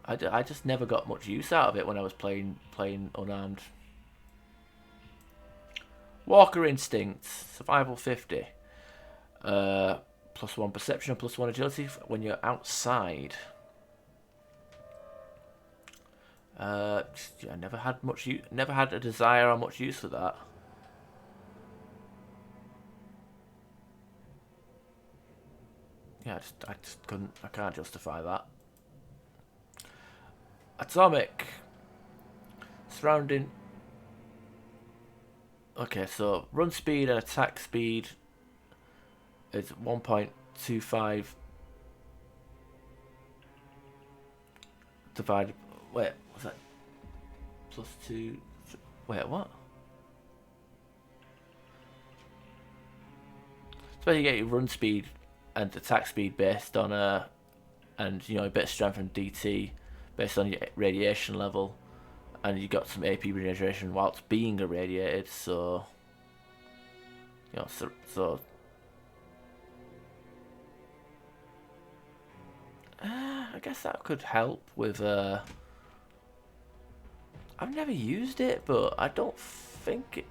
I just never got much use out of it when I was playing unarmed. Walker Instinct, Survival 50. +1 perception and +1 agility when you're outside. Yeah, never had much never had a desire or much use for that. Yeah, I just couldn't. I can't justify that. Atomic. Surrounding. Okay, so run speed and attack speed is 1.25 divided. Wait, what's that? Plus 2. Wait, what? So you get your run speed and attack speed based on and you know a bit of strength and DT based on your radiation level, and you got some AP regeneration whilst being irradiated. So you know, so I guess that could help with. I've never used it, but I don't think it.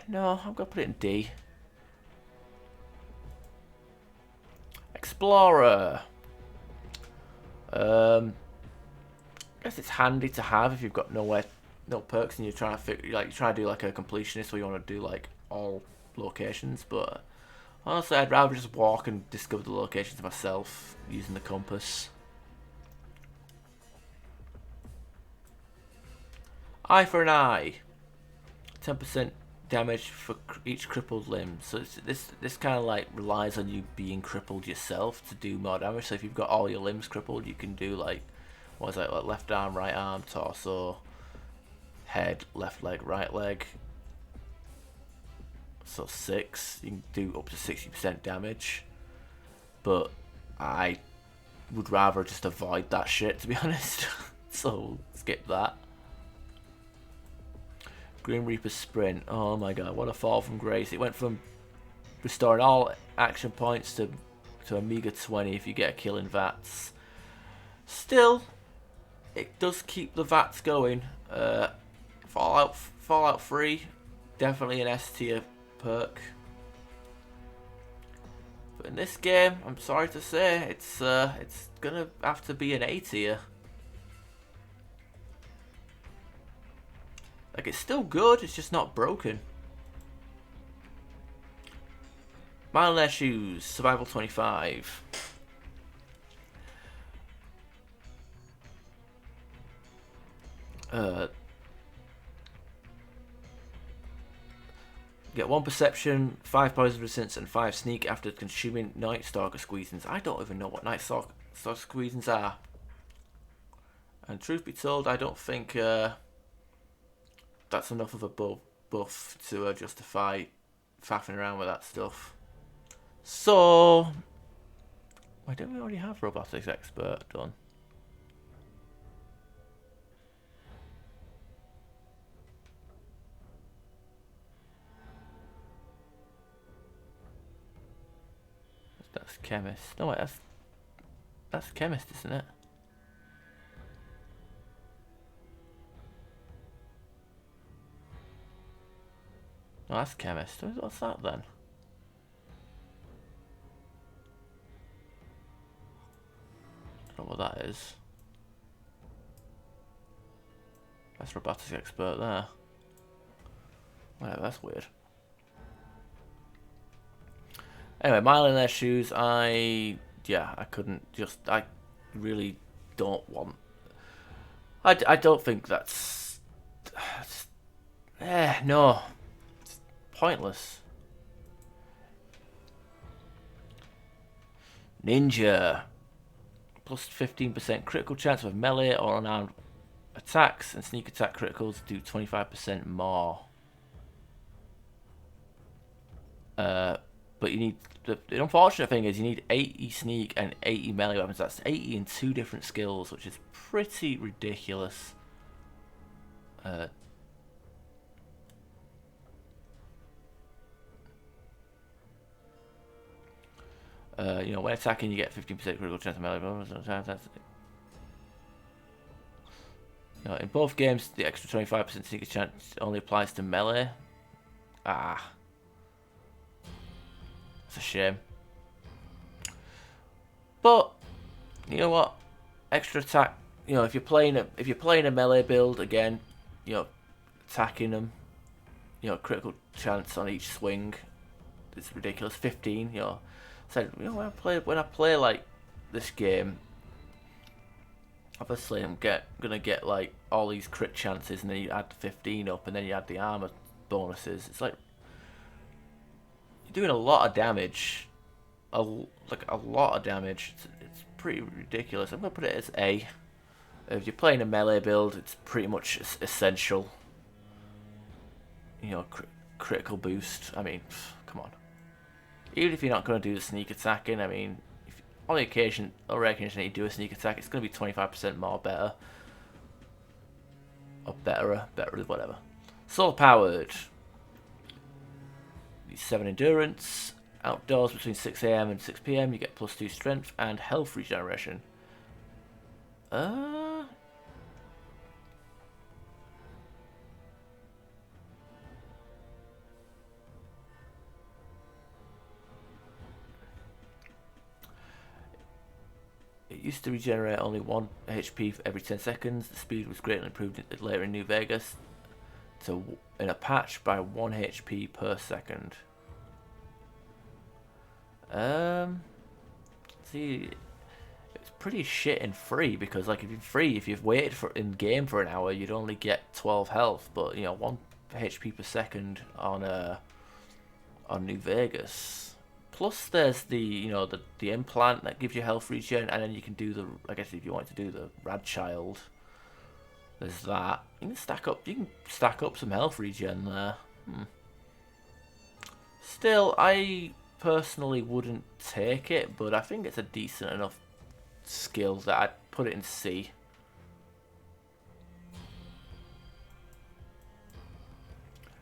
No, I'm gonna put it in D. Explorer. I guess it's handy to have if you've got no perks and you're trying to you're trying to do like a completionist, where you want to do like all locations. But honestly, I'd rather just walk and discover the locations myself using the compass. Eye for an eye. 10% damage for each crippled limb. So this kind of like relies on you being crippled yourself to do more damage. So if you've got all your limbs crippled, you can do like, what is that, like left arm, right arm, torso, head, left leg, right leg. So 6, you can do up to 60% damage. But I would rather just avoid that shit, to be honest. So skip that. Grim Reaper Sprint. Oh my god, what a fall from grace. It went from restoring all action points to a meager 20 if you get a kill in VATS. Still, it does keep the VATS going. Fallout 3, definitely an S tier perk. But in this game, I'm sorry to say, it's gonna have to be an A tier. Like, it's still good, it's just not broken. Mile in Their Shoes, Survival 25. Get 1 perception, 5 poison resistance, and 5 sneak after consuming Night Stalker squeezings. I don't even know what Night Stalker squeezings are. And truth be told, I don't think that's enough of a buff to justify faffing around with that stuff. So, why don't we already have Robotics Expert done? That's Chemist. No wait, that's Chemist, isn't it? No, that's Chemist. What's that then? I don't know what that is. That's Robotics Expert there. Whatever, that's weird. Anyway, Mile in Their Shoes, I really don't want. I don't think that's no. It's pointless. Ninja. Plus 15% critical chance with melee or unarmed attacks, and sneak attack criticals do 25% more. But you need the unfortunate thing is you need 80 sneak and 80 melee weapons. That's 80 in 2 different skills, which is pretty ridiculous. You know, when attacking, you get 15% critical chance of melee weapons. You know, in both games, the extra 25% sneak chance only applies to melee. Ah. It's a shame. But You know what? Extra attack. You know, if you're playing a melee build again, you know, attacking them, you know, critical chance on each swing. It's ridiculous. 15. You know, said you know when I play like this game, obviously I'm gonna get like all these crit chances, and then you add the 15 up, and then you add the armor bonuses. It's like you're doing a lot of damage, a lot of damage. It's pretty ridiculous. I'm gonna put it as A. If you're playing a melee build, it's pretty much essential. You know, critical boost. I mean, come on. Even if you're not going to do the sneak attacking, I mean, if, on the occasion, or rare occasion that you do a sneak attack, it's going to be 25% more better. Or better, whatever. Solar powered. 7 endurance. Outdoors between 6 AM and 6 PM, you get +2 strength and health regeneration. It used to regenerate only 1 HP for every 10 seconds. The speed was greatly improved later in New Vegas in a patch by 1 HP per second. See, it's pretty shit in free, because like if you've waited for in game for an hour, you'd only get 12 health, but you know 1 HP per second on New Vegas. Plus there's the the implant that gives you health regen, and then you can do the, I guess if you want to do the Rad Child, there's that. You can stack up some health regen there. Still, I personally wouldn't take it, but I think it's a decent enough skill that I'd put it in C.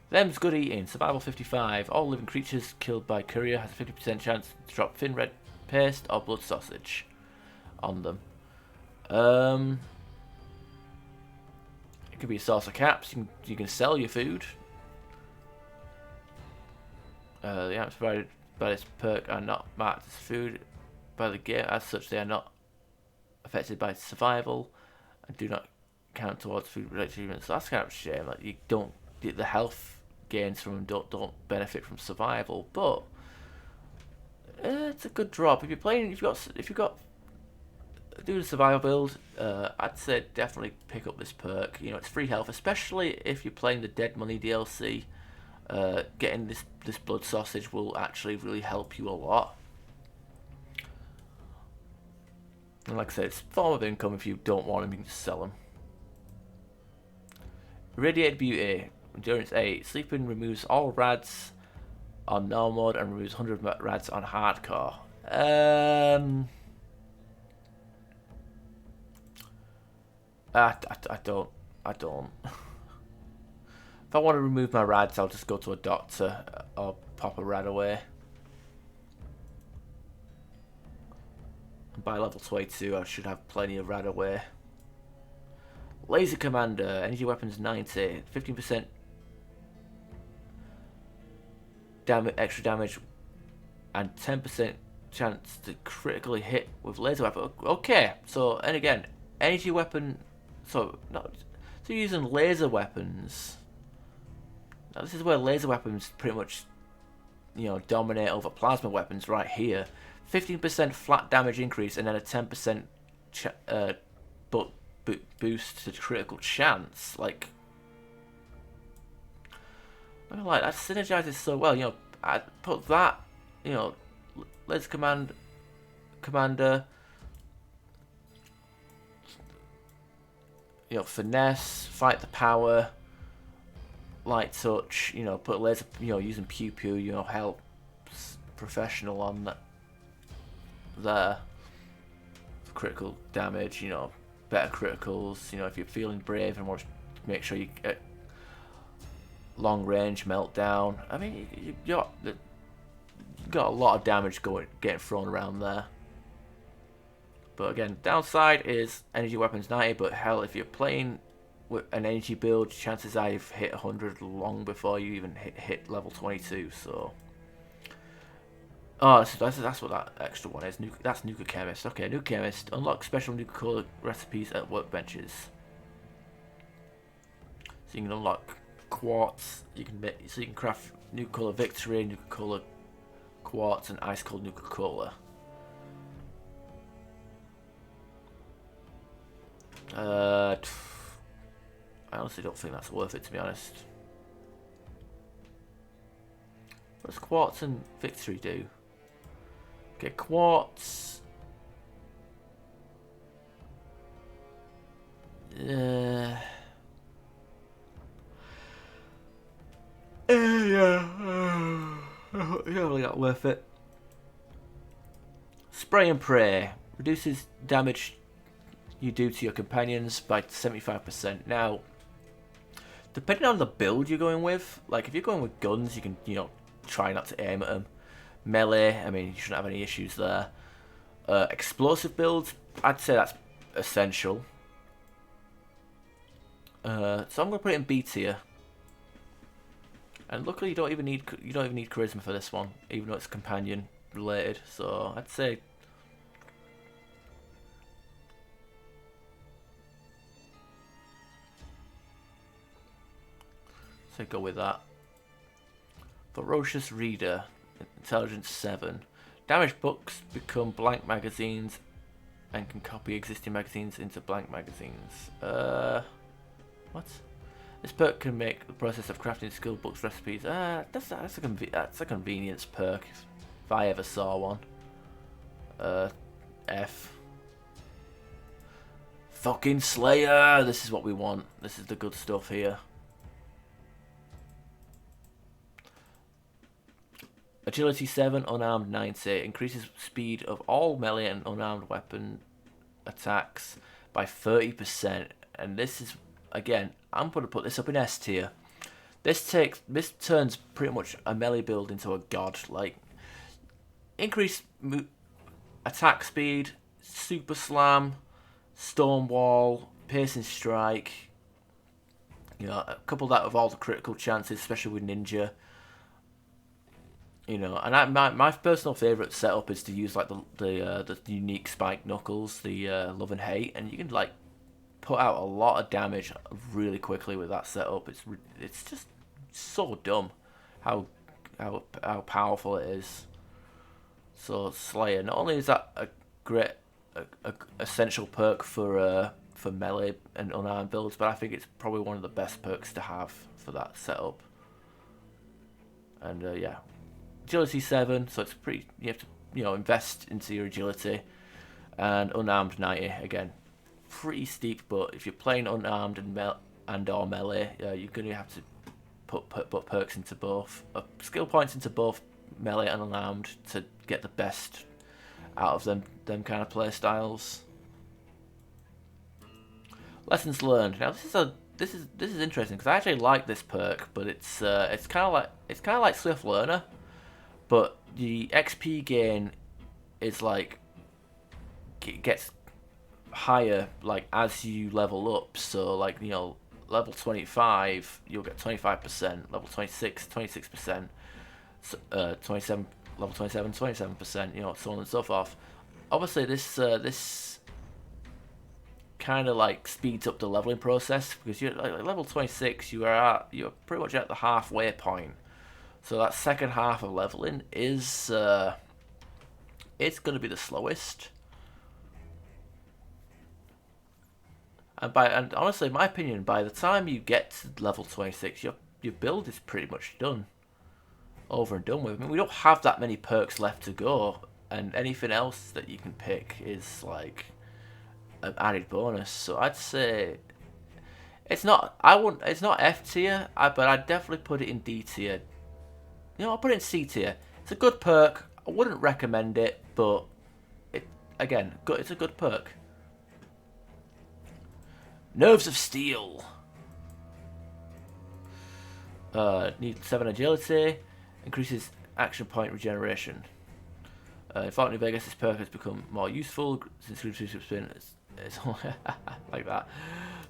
Them's good eating. Survival 55. All living creatures killed by courier has a 50% chance to drop thin red paste or blood sausage on them. It could be a source of caps. You can sell your food. The items provided by this perk are not marked as food by the game. As such, they are not affected by survival and do not count towards food-related achievements. So that's kind of a shame. Like you don't, the health gains from them don't benefit from survival, but it's a good drop. If you've got do the survival build, I'd say definitely pick up this perk. You know, it's free health, especially if you're playing the Dead Money DLC. Getting this blood sausage will actually really help you a lot. And like I said, it's a form of income. If you don't want them, you can just sell them. Radiated Beauty. Endurance 8. Sleeping removes all rads on normal mode and removes 100 rads on hardcore. I don't. If I want to remove my rads, I'll just go to a doctor or pop a rad away. And by level 22, I should have plenty of rad away. Laser Commander, energy weapons 90, 15% extra damage, and 10% chance to critically hit with laser weapon. Okay, so and again, energy weapon. So you're using laser weapons. Now this is where laser weapons pretty much, dominate over plasma weapons right here. 15% flat damage increase and then a 10% boost to critical chance. Like that synergizes so well. I put that, Laser Commander, finesse, fight the power, light touch, put laser, using pew pew, helps professional on that there for critical damage, better criticals, if you're feeling brave and want to make sure you get long range meltdown. I mean, you got a lot of damage getting thrown around there. But again, downside is energy weapons 90, but hell, if you're playing with an energy build, chances are you've hit 100 long before you even hit level 22, so. Oh, that's what that extra one is. That's Nuka Chemist. Okay, Nuka Chemist. Unlock special Nuka Cola recipes at workbenches. So you can unlock quartz. You can craft Nuka Cola Victory, Nuka Cola Quartz, and Ice Cold Nuka Cola. I honestly don't think that's worth it, to be honest. What does Quartz and Victory do? Okay, Quartz. Yeah, really not worth it. Spray and Pray reduces damage you do to your companions by 75%. Now, depending on the build you're going with, like if you're going with guns, you can, you know, try not to aim at them. Melee, I mean, you shouldn't have any issues there. Explosive builds, I'd say that's essential. So I'm gonna put it in B tier. And luckily, you don't even need charisma for this one, even though it's companion related. So I'd say. So go with that. Ferocious Reader, Intelligence 7. Damaged books become blank magazines and can copy existing magazines into blank magazines. What? This perk can make the process of crafting skill books recipes. That's a convenience perk if I ever saw one. F. Fucking Slayer! This is what we want. This is the good stuff here. Agility 7, unarmed 90. Increases speed of all melee and unarmed weapon attacks by 30%. And this is, again, I'm going to put this up in S tier. This turns pretty much a melee build into a god. Like, increased attack speed, super slam, stonewall, piercing strike. You know, couple that with all the critical chances, especially with ninja. You know, and my personal favourite setup is to use like the unique spike knuckles, the love and hate, and you can like put out a lot of damage really quickly with that setup. It's just so dumb how powerful it is. So Slayer, not only is that a great essential perk for melee and unarmed builds, but I think it's probably one of the best perks to have for that setup. And yeah. Agility 7, so it's pretty. You have to, you know, invest into your agility, and unarmed 90 again, pretty steep. But if you're playing unarmed and or melee, you're gonna have to put perks into both, skill points into both melee and unarmed to get the best out of them kind of play styles. Lessons learned. Now this is interesting because I actually like this perk, but it's kind of like Swift Learner. But the XP gain is like gets higher like as you level up. So like, you know, level 25 you'll get 25%, level 26 26%, 27 level 27 27%, you know, so on and so forth. Obviously this kind of like speeds up the leveling process because you're like level 26, you're pretty much at the halfway point. So that second half of leveling is it's going to be the slowest. And honestly, in my opinion, by the time you get to level 26, your build is pretty much done, over and done with. I mean, we don't have that many perks left to go, and anything else that you can pick is like an added bonus. So I'd say it's not F tier, but I'd definitely put it in D tier. You know, I'll put it in C tier. It's a good perk. I wouldn't recommend it, but it's a good perk. Nerves of Steel. Need 7 agility. Increases action point regeneration. In Fallout New Vegas, this perk has become more useful since Grim Reaper Sprint is like that.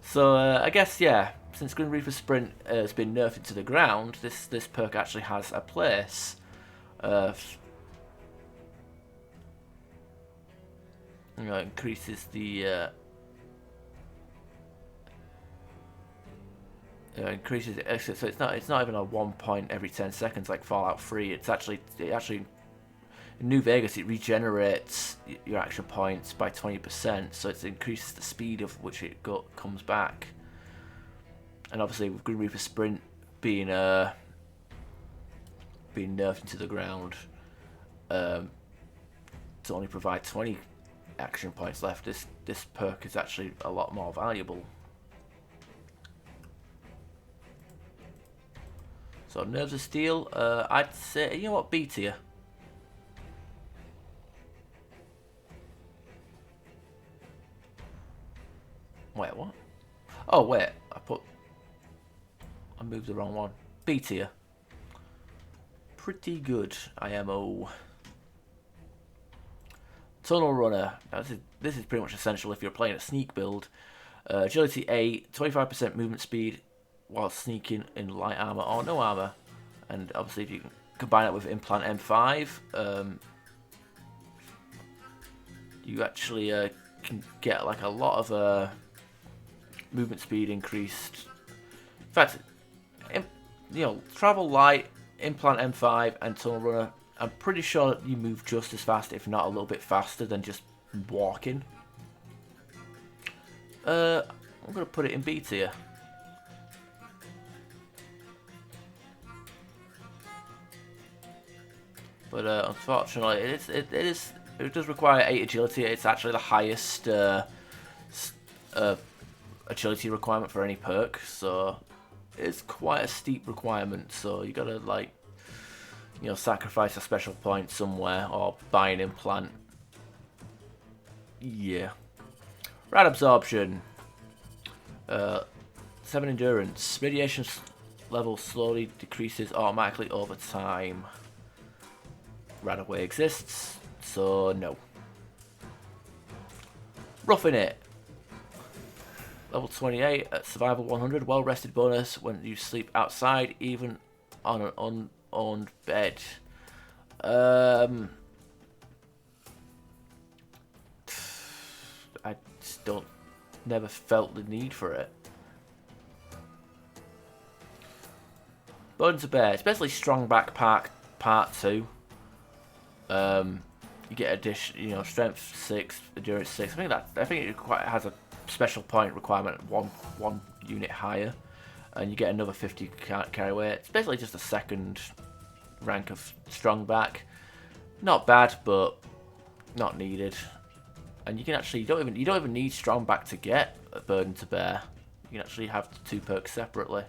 So I guess, yeah, since Grim Reaper Sprint has been nerfed to the ground, this perk actually has a place. You know, increases the increases it. So it's not even a 1 point every 10 seconds like Fallout 3. It actually in New Vegas it regenerates your action points by 20%. So it increases the speed of which it comes back. And obviously with Grim Reaper Sprint being nerfed into the ground, to only provide 20 action points left, this perk is actually a lot more valuable. So Nerves of Steel, I'd say, you know what, B tier. Wait, what? Oh wait, I moved the wrong one. B tier. Pretty good, IMO. Tunnel Runner. Now this is pretty much essential if you're playing a sneak build. Agility 8, 25% movement speed while sneaking in light armor or no armor. And obviously if you can combine it with Implant M5, you actually can get like a lot of movement speed increased. In fact, you know, Travel Light, Implant M5 and Tunnel Runner, I'm pretty sure you move just as fast, if not a little bit faster than just walking. I'm going to put it in B tier. But unfortunately, it does require 8 agility. It's actually the highest agility requirement for any perk, so it's quite a steep requirement. So you gotta, like, you know, sacrifice a special point somewhere or buy an implant. Yeah. Rad Absorption. 7 endurance. Radiation level slowly decreases automatically over time. Radaway exists, so no. Roughing It. Level 28 at Survival 100. Well rested bonus when you sleep outside, even on an unowned bed. I just never felt the need for it. Bone to Bear, especially Strong Back Part 2. You get addition, you know, Strength 6, Endurance 6. I think it quite has a special point requirement, one unit higher, and you get another 50 carry weight. It's basically just a second rank of Strong Back. Not bad, but not needed. And you can actually you don't even need Strong Back to get a Burden to Bear. You can actually have the 2 perks separately.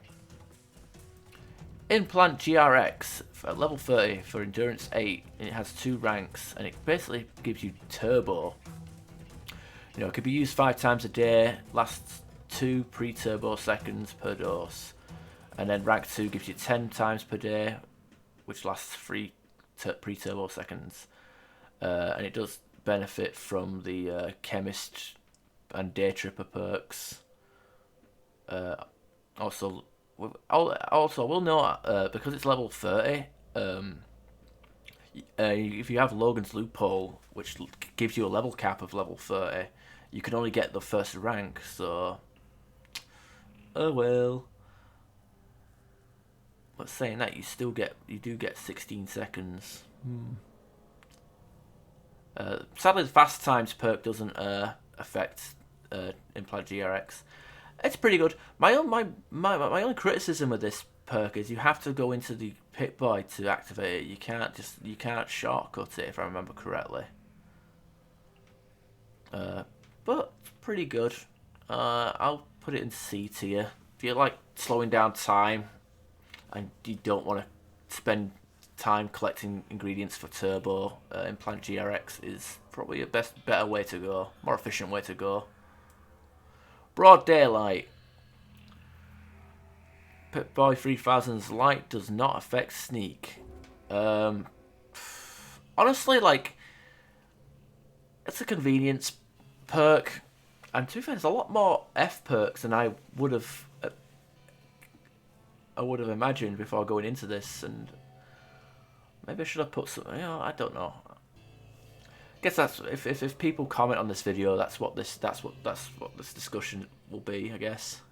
Implant GRX at level 30 for Endurance 8, and it has 2 ranks, and it basically gives you turbo. You know, it could be used 5 times a day, lasts 2 pre-turbo seconds per dose, and then rank 2 gives you 10 times per day, which lasts 3 pre-turbo seconds, and it does benefit from the Chemist and Day Tripper perks. Also, we'll note, because it's level 30, if you have Logan's Loophole, which gives you a level cap of level 30, you can only get the first rank, so... Oh well. But saying that, you do get 16 seconds. Sadly, the Fast Times perk doesn't affect Implant GRX. It's pretty good. My only criticism of this perk is you have to go into the Pip-Boy to activate it. You can't shortcut it, if I remember correctly. But pretty good. I'll put it in C tier. If you like slowing down time and you don't want to spend time collecting ingredients for turbo, Implant GRX is probably a better way to go, more efficient way to go. Broad Daylight. Pip-Boy 3000's light does not affect sneak. Honestly, like, it's a convenience perk, and to be fair, there's a lot more F perks than I would have imagined before going into this, and maybe I should have put some. You know, I don't know. guess that's if people comment on this video, that's what this discussion will be, I guess.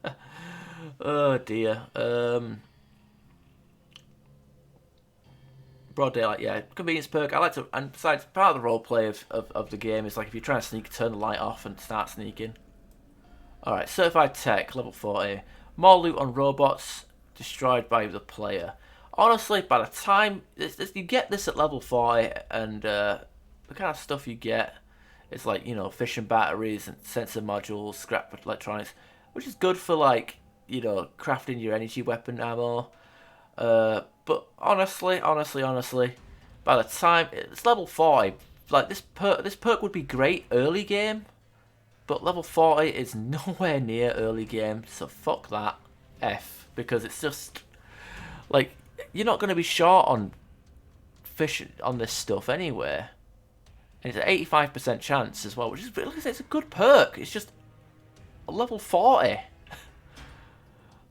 Oh dear. Broad daylight, yeah. Convenience perk. I like to, and besides, part of the roleplay of the game is like if you're trying to sneak, turn the light off and start sneaking. Alright, certified tech, level 40. More loot on robots destroyed by the player. Honestly, by the time you get this at level 40, and the kind of stuff you get is like, you know, fission batteries and sensor modules, scrap electronics, which is good for like, you know, crafting your energy weapon ammo. But honestly, by the time it's level 40, like this perk would be great early game, but level 40 is nowhere near early game, so fuck that. F, because it's just like you're not going to be short on fish on this stuff anyway. And it's an 85% chance as well, which is, like I said, it's a good perk. It's just a level 40.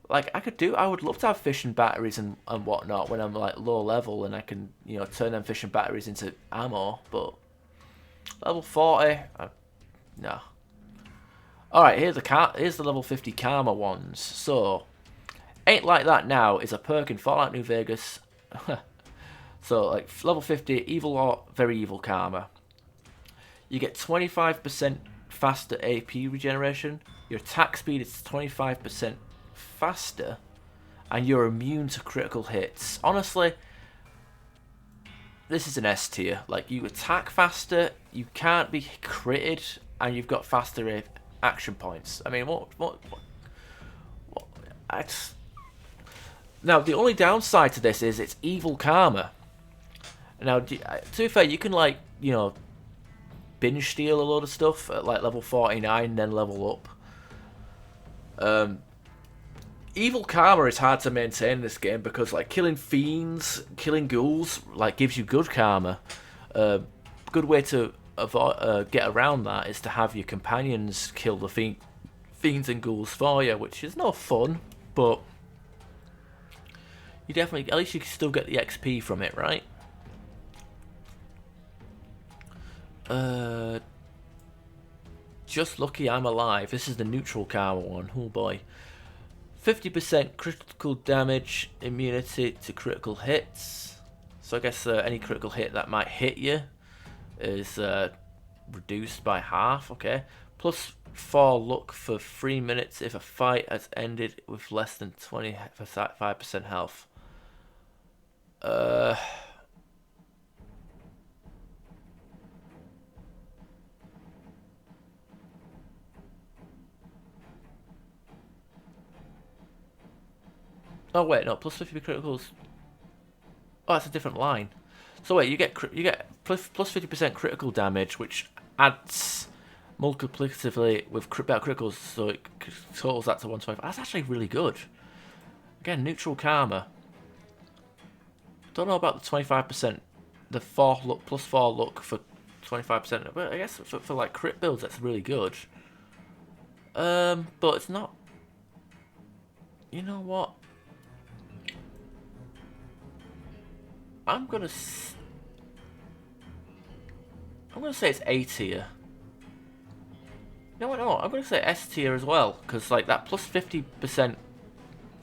Like, I would love to have fission batteries and whatnot when I'm, like, low level and I can, you know, turn them fission batteries into ammo, but level 40, no. Alright, here's the level 50 Karma ones. So, Ain't Like That Now is a perk in Fallout New Vegas. So, like, level 50, evil or very evil Karma. You get 25% faster AP regeneration, your attack speed is 25% faster, and you're immune to critical hits. Honestly, this is an S tier. Like, you attack faster, you can't be critted, and you've got faster action points. I mean, what now, the only downside to this is it's evil Karma. Now, to be fair, you can, like, you know, binge steal a load of stuff at like level 49, then level up. Evil Karma is hard to maintain in this game because, like, killing fiends, killing ghouls, like, gives you good karma. Good way to get around that is to have your companions kill the fiends and ghouls for you, which is no fun, but you definitely, at least you can still get the XP from it, right? Just lucky I'm alive. This is the neutral karma one. Oh boy. 50% critical damage, immunity to critical hits. So I guess any critical hit that might hit you is reduced by half. Okay. Plus 4 luck for 3 minutes if a fight has ended with less than 25% health. Oh wait, no, plus 50 criticals. Oh, that's a different line. So wait, you get plus 50% critical damage, which adds multiplicatively with better criticals, so it totals that to 125. That's actually really good. Again, neutral karma. Don't know about the 25%, the 4 luck plus 4 luck for 25%, but I guess for like crit builds that's really good. But it's not. You know what? I'm gonna say it's A tier. No, I'm gonna say S tier as well, because like that plus 50%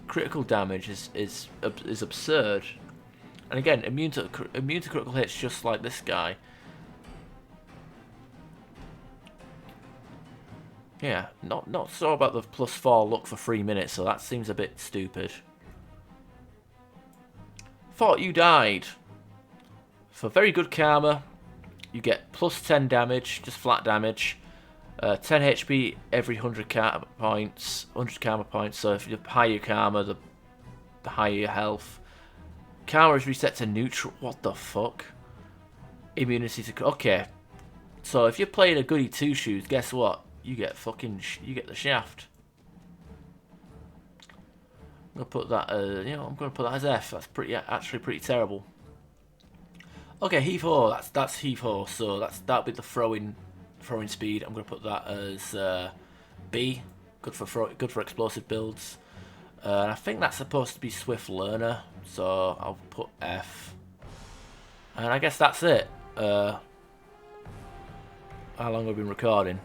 critical damage is absurd. And again, immune to critical hits, just like this guy. Yeah, not sure about the plus 4 luck for 3 minutes, so that seems a bit stupid. Thought You Died. For very good karma, you get plus 10 damage, just flat damage. 10 HP every 100 karma points. 100 karma points. So if you higher your karma, the higher your health. Karma is reset to neutral. What the fuck? Immunity to. Okay. So if you're playing a goody two shoes, guess what? You get the shaft. I'm gonna put that. I'm gonna put that as F. That's actually pretty terrible. Okay, heave ho. That's heave ho. So that'll be the throwing speed. I'm gonna put that as B. Good for explosive builds. And I think that's supposed to be swift learner. So I'll put F. And I guess that's it. How long have I been recording?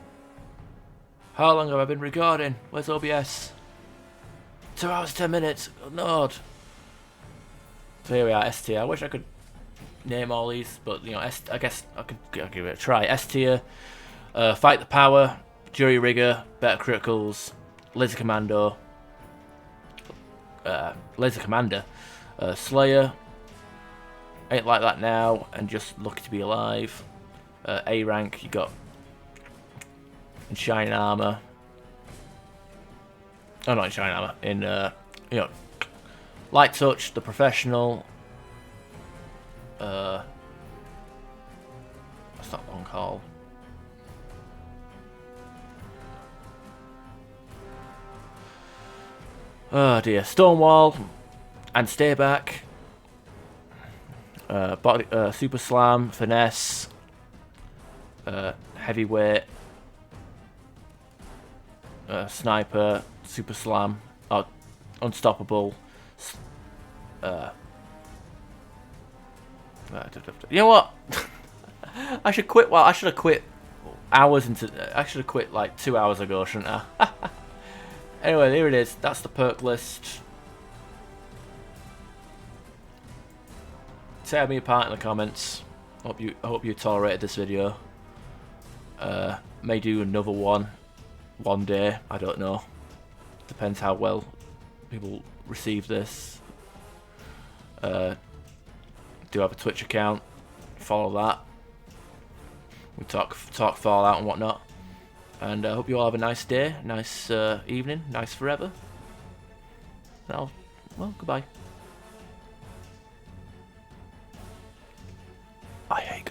How long have I been recording? Where's OBS? 2 hours, 10 minutes. Good Lord. So here we are, S tier. I wish I could name all these, but you know, I guess I'll give it a try. S tier, Fight the Power, Jury Rigger, Better Criticals, Laser Commando, Laser Commander, Slayer, Ain't Like That Now, and Just Lucky to Be Alive. A rank, you got in Shining Armor. Oh, not in Shining Armor. In you know, Light Touch, The Professional. What's that one called? Oh dear, Stonewall and Stay Back. Super Slam, Finesse. Heavyweight, Sniper, Super Slam, Unstoppable. You know what? I should quit. Well, I should have quit hours into. I should have quit like 2 hours ago, shouldn't I? Anyway, there it is. That's the perk list. Tear me apart in the comments. I hope you tolerated this video. May do another one day. I don't know. Depends how well people receive this. Do have a Twitch account. Follow that. We talk Fallout and whatnot. And I hope you all have a nice day, nice evening, nice forever. And well, goodbye. I hate